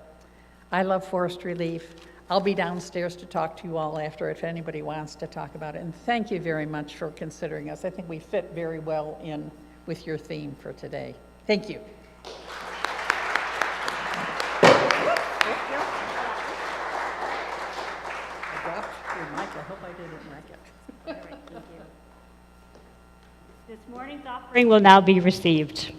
I love forest relief. I'll be downstairs to talk to you all after if anybody wants to talk about it. And thank you very much for considering us. I think we fit very well in with your theme for today. Thank you. I dropped your mic. I hope I didn't wreck it. All right, thank you. This morning's offering will now be received.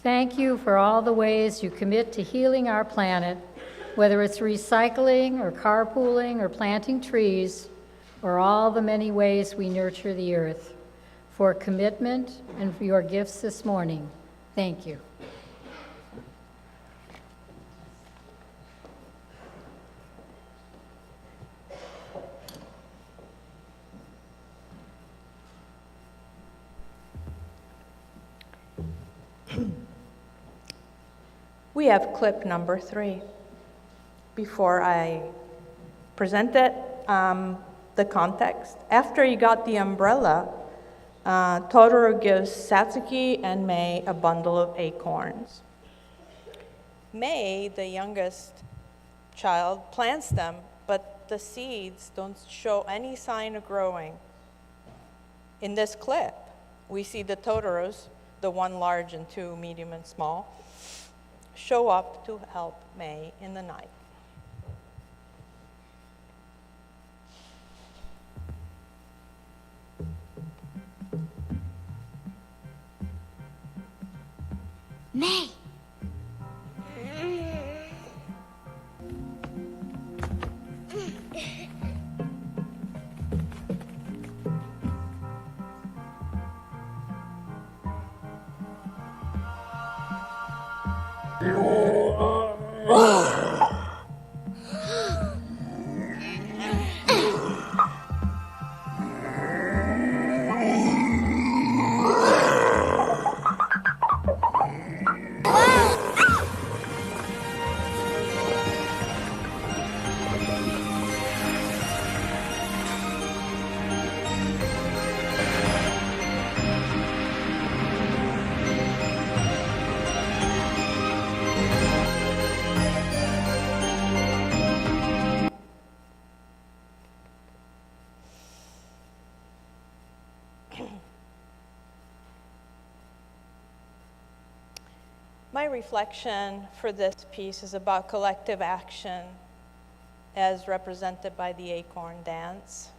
Thank you for all the ways you commit to healing our planet, whether it's recycling or carpooling or planting trees, or all the many ways we nurture the earth. For commitment and for your gifts this morning, thank you. We have clip number 3. Before I present it, the context. After he got the umbrella, Totoro gives Satsuki and Mei a bundle of acorns. Mei, the youngest child, plants them, but the seeds don't show any sign of growing. In this clip, we see the Totoros, the one large and two medium and small, show up to help Mei in the night. May! My reflection for this piece is about collective action as represented by the acorn dance.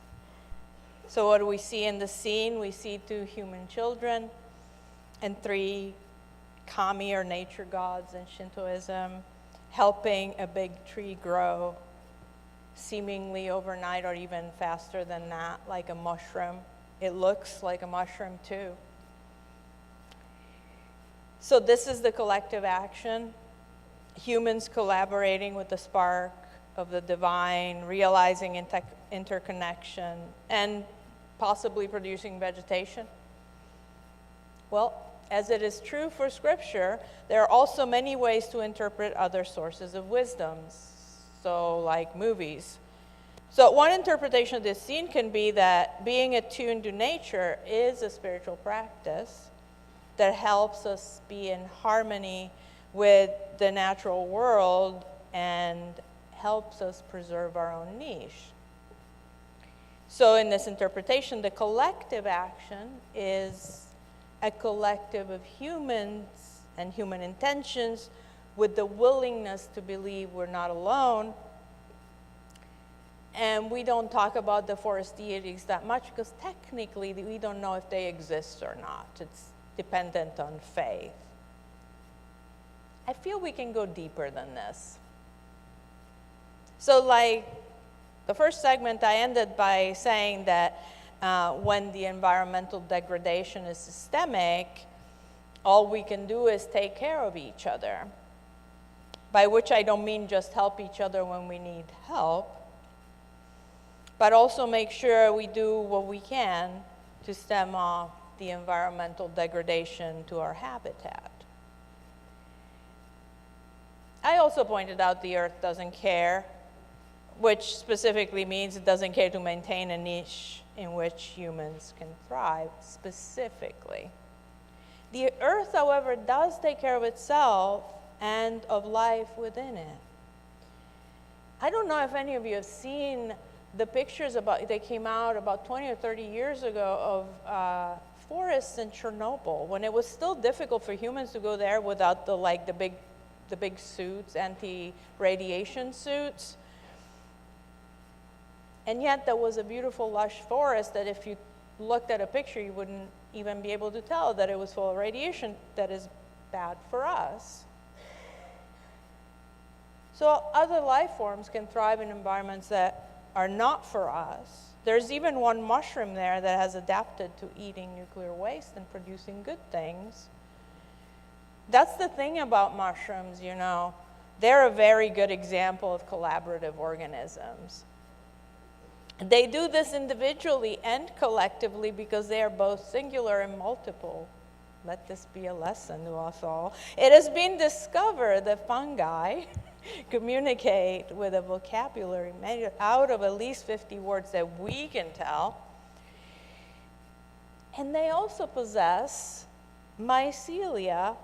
So what do we see in the scene? We see 2 human children and 3 kami or nature gods in Shintoism helping a big tree grow seemingly overnight or even faster than that, like a mushroom. It looks like a mushroom too. So this is the collective action, humans collaborating with the spark of the divine, realizing interconnection, and possibly producing vegetation. Well, as it is true for Scripture, there are also many ways to interpret other sources of wisdom, so like movies. So one interpretation of this scene can be that being attuned to nature is a spiritual practice that helps us be in harmony with the natural world and helps us preserve our own niche. So in this interpretation, the collective action is a collective of humans and human intentions with the willingness to believe we're not alone. And we don't talk about the forest deities that much because technically we don't know if they exist or not. It's dependent on faith. I feel we can go deeper than this. So like the first segment, I ended by saying that when the environmental degradation is systemic, all we can do is take care of each other. By which I don't mean just help each other when we need help, but also make sure we do what we can to stem off the environmental degradation to our habitat. I also pointed out the earth doesn't care, which specifically means it doesn't care to maintain a niche in which humans can thrive specifically. The earth, however, does take care of itself and of life within it. I don't know if any of you have seen the pictures they came out about 20 or 30 years ago of forests in Chernobyl, when it was still difficult for humans to go there without the big suits, anti-radiation suits. And yet there was a beautiful lush forest that if you looked at a picture, you wouldn't even be able to tell that it was full of radiation that is bad for us. So other life forms can thrive in environments that are not for us. There's even one mushroom there that has adapted to eating nuclear waste and producing good things. That's the thing about mushrooms, you know. They're a very good example of collaborative organisms. They do this individually and collectively because they are both singular and multiple. Let this be a lesson to us all. It has been discovered that fungi communicate with a vocabulary made out of at least 50 words that we can tell. And they also possess mycelia,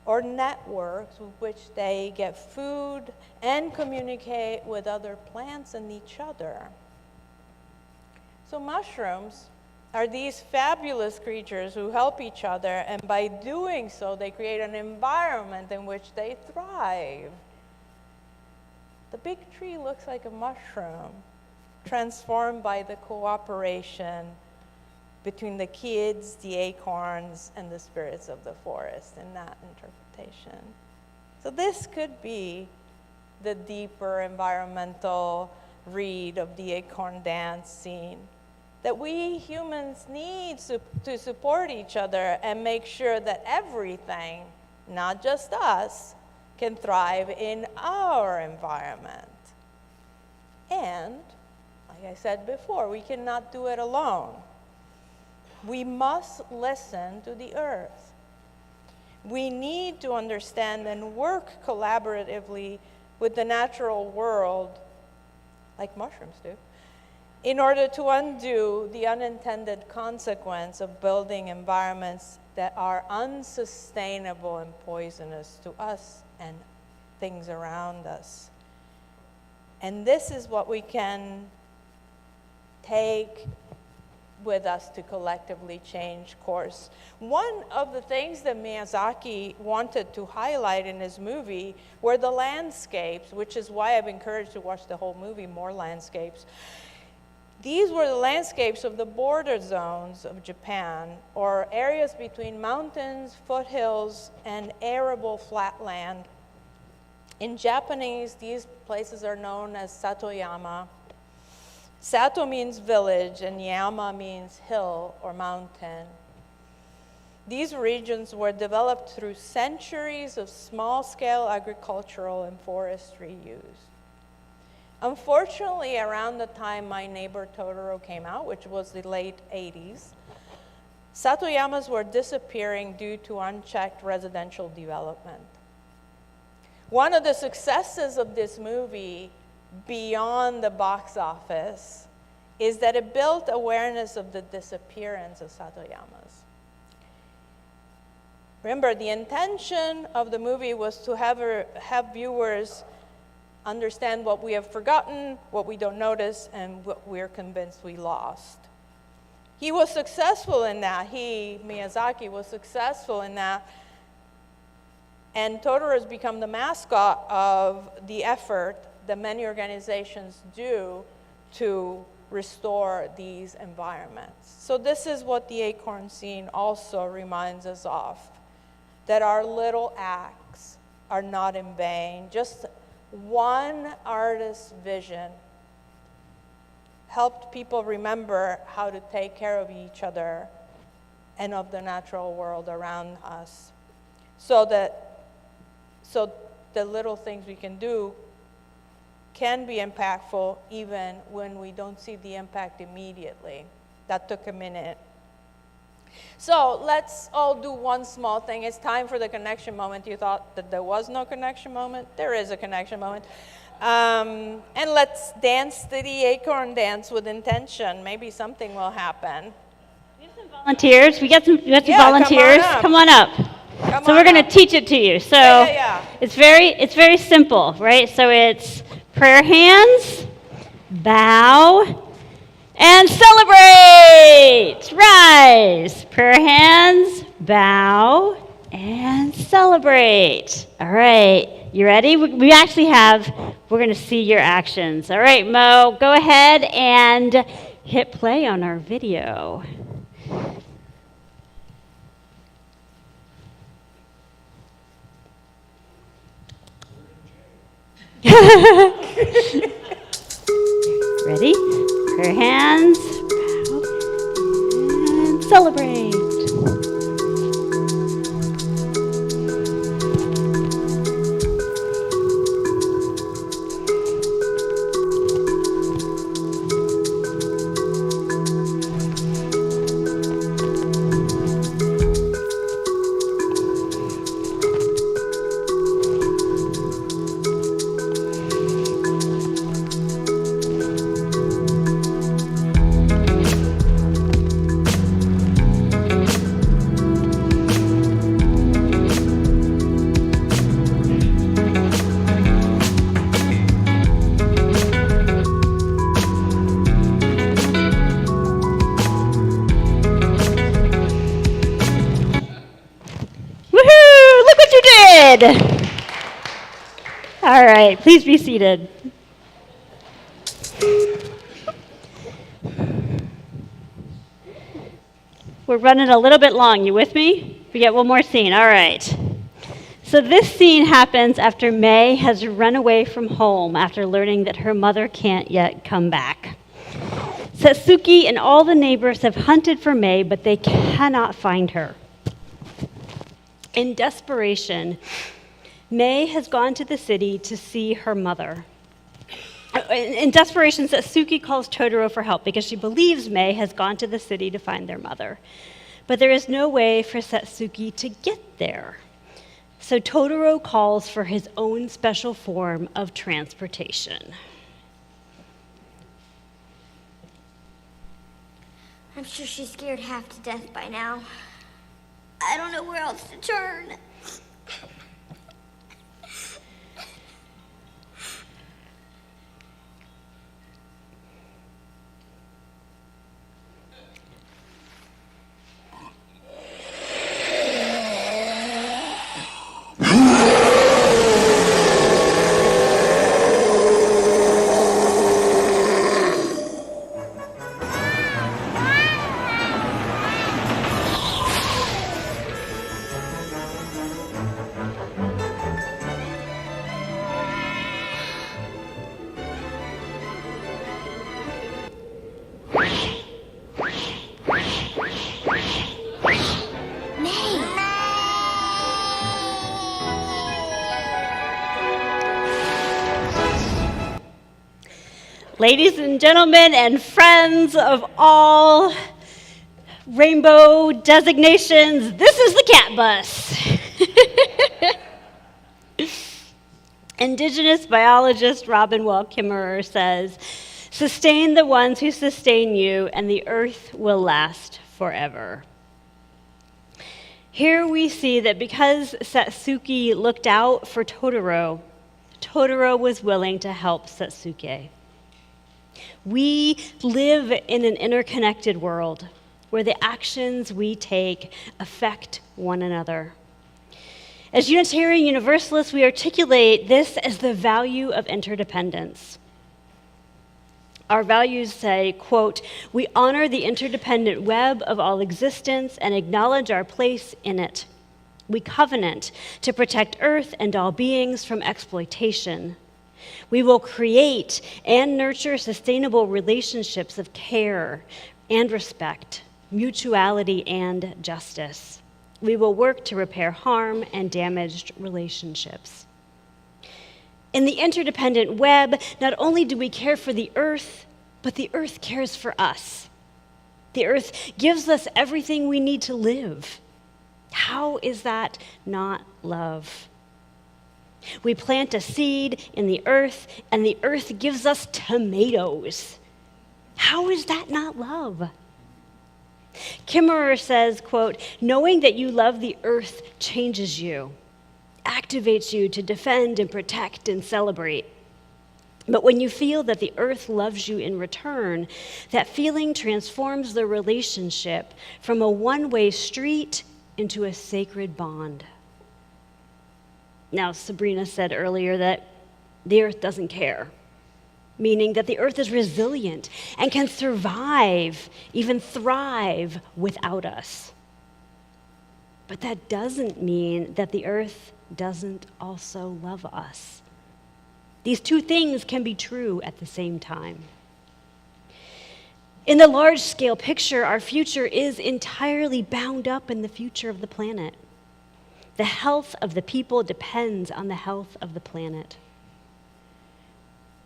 or networks with which they get food and communicate with other plants and each other. So mushrooms are these fabulous creatures who help each other, and by doing so, they create an environment in which they thrive. The big tree looks like a mushroom, transformed by the cooperation between the kids, the acorns, and the spirits of the forest in that interpretation. So this could be the deeper environmental read of the acorn dance scene, that we humans need to support each other and make sure that everything, not just us, can thrive in our environment. And, like I said before, we cannot do it alone. We must listen to the earth. We need to understand and work collaboratively with the natural world, like mushrooms do, in order to undo the unintended consequence of building environments that are unsustainable and poisonous to us and things around us. And this is what we can take with us to collectively change course. One of the things that Miyazaki wanted to highlight in his movie were the landscapes, which is why I've encouraged to watch the whole movie, more landscapes. These were the landscapes of the border zones of Japan, or areas between mountains, foothills, and arable flatland. In Japanese, these places are known as Satoyama. Sato means village, and Yama means hill or mountain. These regions were developed through centuries of small-scale agricultural and forestry use. Unfortunately, around the time My Neighbor Totoro came out, which was the late 80s, Satoyamas were disappearing due to unchecked residential development. One of the successes of this movie, beyond the box office, is that it built awareness of the disappearance of Satoyamas. Remember, the intention of the movie was to have viewers understand what we have forgotten, what we don't notice, and what we're convinced we lost. He was successful in that. Miyazaki, was successful in that. And Totoro has become the mascot of the effort that many organizations do to restore these environments. So this is what the acorn scene also reminds us of, that our little acts are not in vain. Just one artist's vision helped people remember how to take care of each other and of the natural world around us, so the little things we can do can be impactful even when we don't see the impact immediately. That took a minute. So let's all do one small thing. It's time for the connection moment. You thought that there was no connection moment? There is a connection moment. And let's dance to the acorn dance with intention. Maybe something will happen. We have some volunteers. We got some volunteers. Come on up. So we're going to teach it to you. So it's very simple, right? So it's prayer hands, bow, and celebrate. Rise. Prayer hands, bow, and celebrate. All right. You ready? We actually we're going to see your actions. All right, Mo, go ahead and hit play on our video. Ready? Her hands. And celebrate. Woohoo! Look what you did! All right, please be seated. We're running a little bit long. You with me? We get one more scene. All right. So this scene happens after May has run away from home after learning that her mother can't yet come back. Satsuki and all the neighbors have hunted for May, but they cannot find her. In desperation, May has gone to the city to see her mother. In desperation, Satsuki calls Totoro for help because she believes May has gone to the city to find their mother. But there is no way for Satsuki to get there. So Totoro calls for his own special form of transportation. I'm sure she's scared half to death by now. I don't know where else to turn. Ladies and gentlemen and friends of all rainbow designations, this is the cat bus. Indigenous biologist Robin Wall Kimmerer says, "Sustain the ones who sustain you, and the earth will last forever." Here we see that because Satsuki looked out for Totoro, Totoro was willing to help Satsuki. We live in an interconnected world where the actions we take affect one another. As Unitarian Universalists, we articulate this as the value of interdependence. Our values say, quote, "We honor the interdependent web of all existence and acknowledge our place in it. We covenant to protect Earth and all beings from exploitation. We will create and nurture sustainable relationships of care and respect, mutuality and justice. We will work to repair harm and damaged relationships." In the interdependent web, not only do we care for the earth, but the earth cares for us. The earth gives us everything we need to live. How is that not love? We plant a seed in the earth, and the earth gives us tomatoes. How is that not love? Kimmerer says, quote, "Knowing that you love the earth changes you, activates you to defend and protect and celebrate. But when you feel that the earth loves you in return, that feeling transforms the relationship from a one-way street into a sacred bond." Now, Sabrina said earlier that the earth doesn't care, meaning that the earth is resilient and can survive, even thrive without us. But that doesn't mean that the earth doesn't also love us. These two things can be true at the same time. In the large-scale picture, our future is entirely bound up in the future of the planet. The health of the people depends on the health of the planet.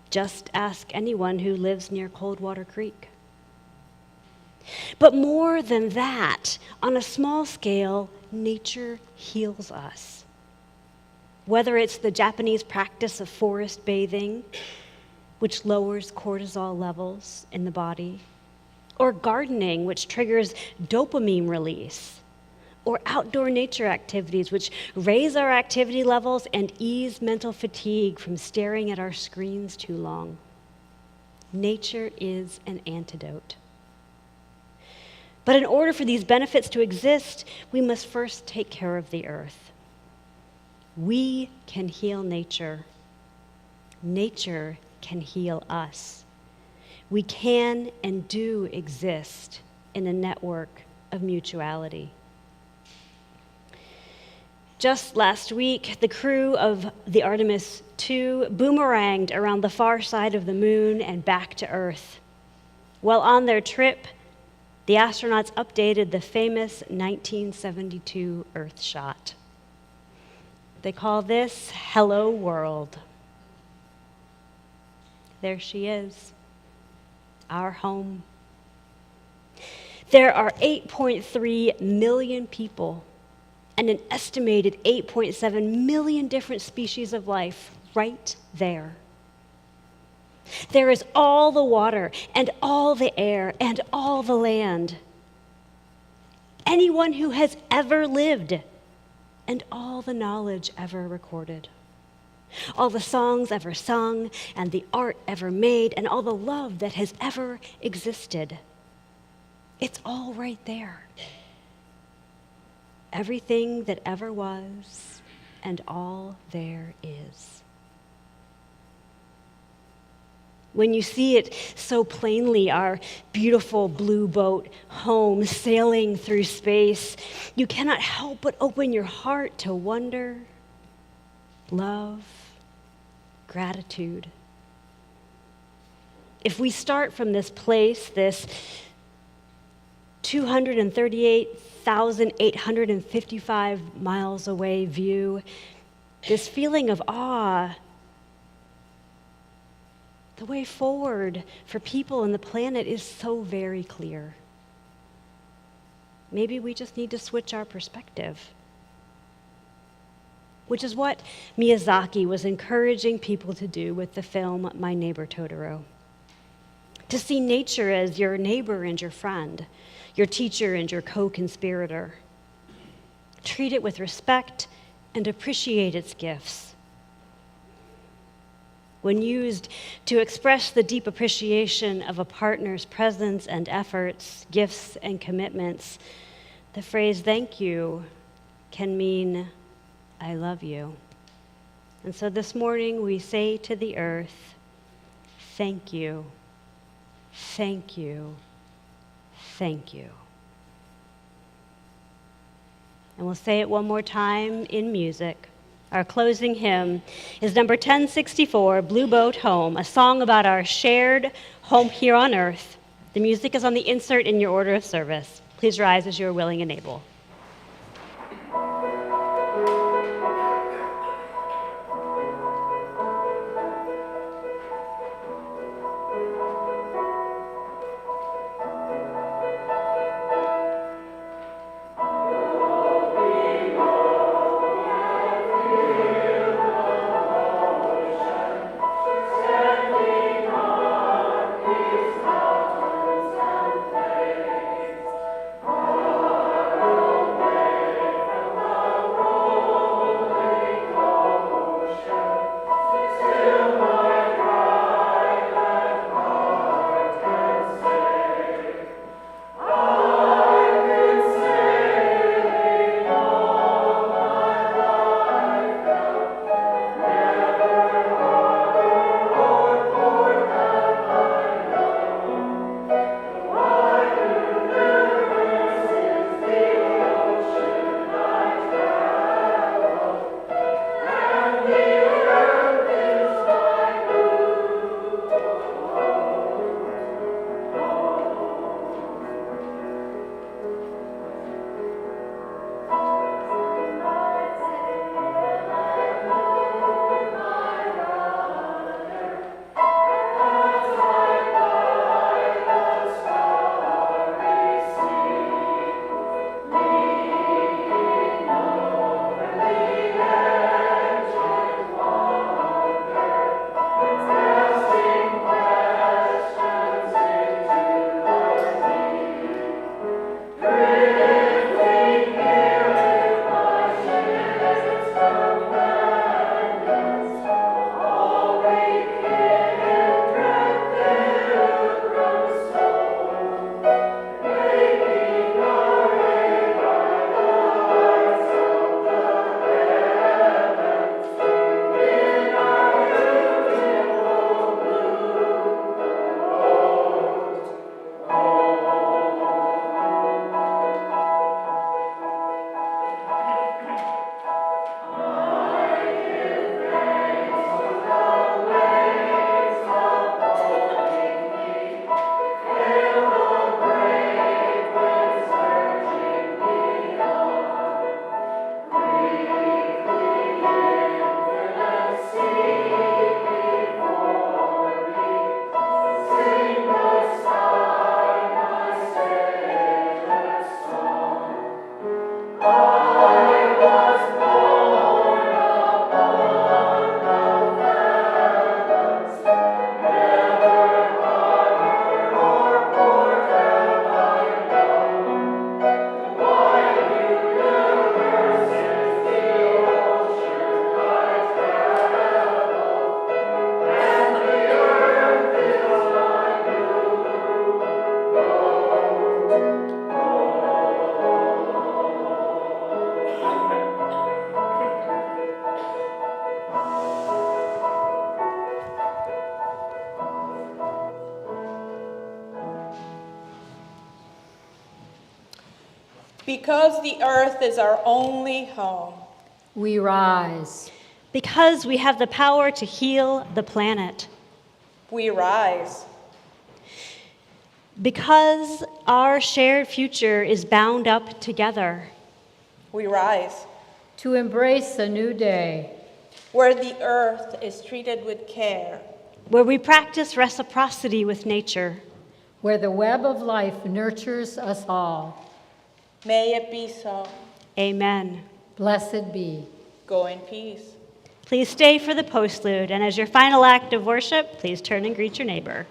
Just ask anyone who lives near Coldwater Creek. But more than that, on a small scale, nature heals us. Whether it's the Japanese practice of forest bathing, which lowers cortisol levels in the body, or gardening, which triggers dopamine release, or outdoor nature activities, which raise our activity levels and ease mental fatigue from staring at our screens too long. Nature is an antidote. But in order for these benefits to exist, we must first take care of the earth. We can heal nature. Nature can heal us. We can and do exist in a network of mutuality. Just last week, the crew of the Artemis II boomeranged around the far side of the moon and back to Earth. While on their trip, the astronauts updated the famous 1972 Earth shot. They call this Hello World. There she is, our home. There are 8.3 million people and an estimated 8.7 million different species of life right there. There is all the water and all the air and all the land. Anyone who has ever lived and all the knowledge ever recorded. All the songs ever sung and the art ever made and all the love that has ever existed. It's all right there. Everything that ever was and all there is. When you see it so plainly, our beautiful blue boat home sailing through space, you cannot help but open your heart to wonder, love, gratitude. If we start from this place, this 238,855 miles away view, this feeling of awe, the way forward for people and the planet is so very clear. Maybe we just need to switch our perspective, which is what Miyazaki was encouraging people to do with the film My Neighbor Totoro. To see nature as your neighbor and your friend, your teacher and your co-conspirator. Treat it with respect and appreciate its gifts. When used to express the deep appreciation of a partner's presence and efforts, gifts and commitments, the phrase "thank you" can mean "I love you." And so this morning we say to the earth, thank you, thank you, thank you. And we'll say it one more time in music. Our closing hymn is number 1064, Blue Boat Home, a song about our shared home here on earth. The music is on the insert in your order of service. Please rise as you are willing and able. Oh, Because the earth is our only home. We rise. Because we have the power to heal the planet. We rise. Because our shared future is bound up together. We rise. To embrace a new day. Where the earth is treated with care. Where we practice reciprocity with nature. Where the web of life nurtures us all. May it be so. Amen. Blessed be. Go in peace. Please stay for the postlude, and as your final act of worship, please turn and greet your neighbor.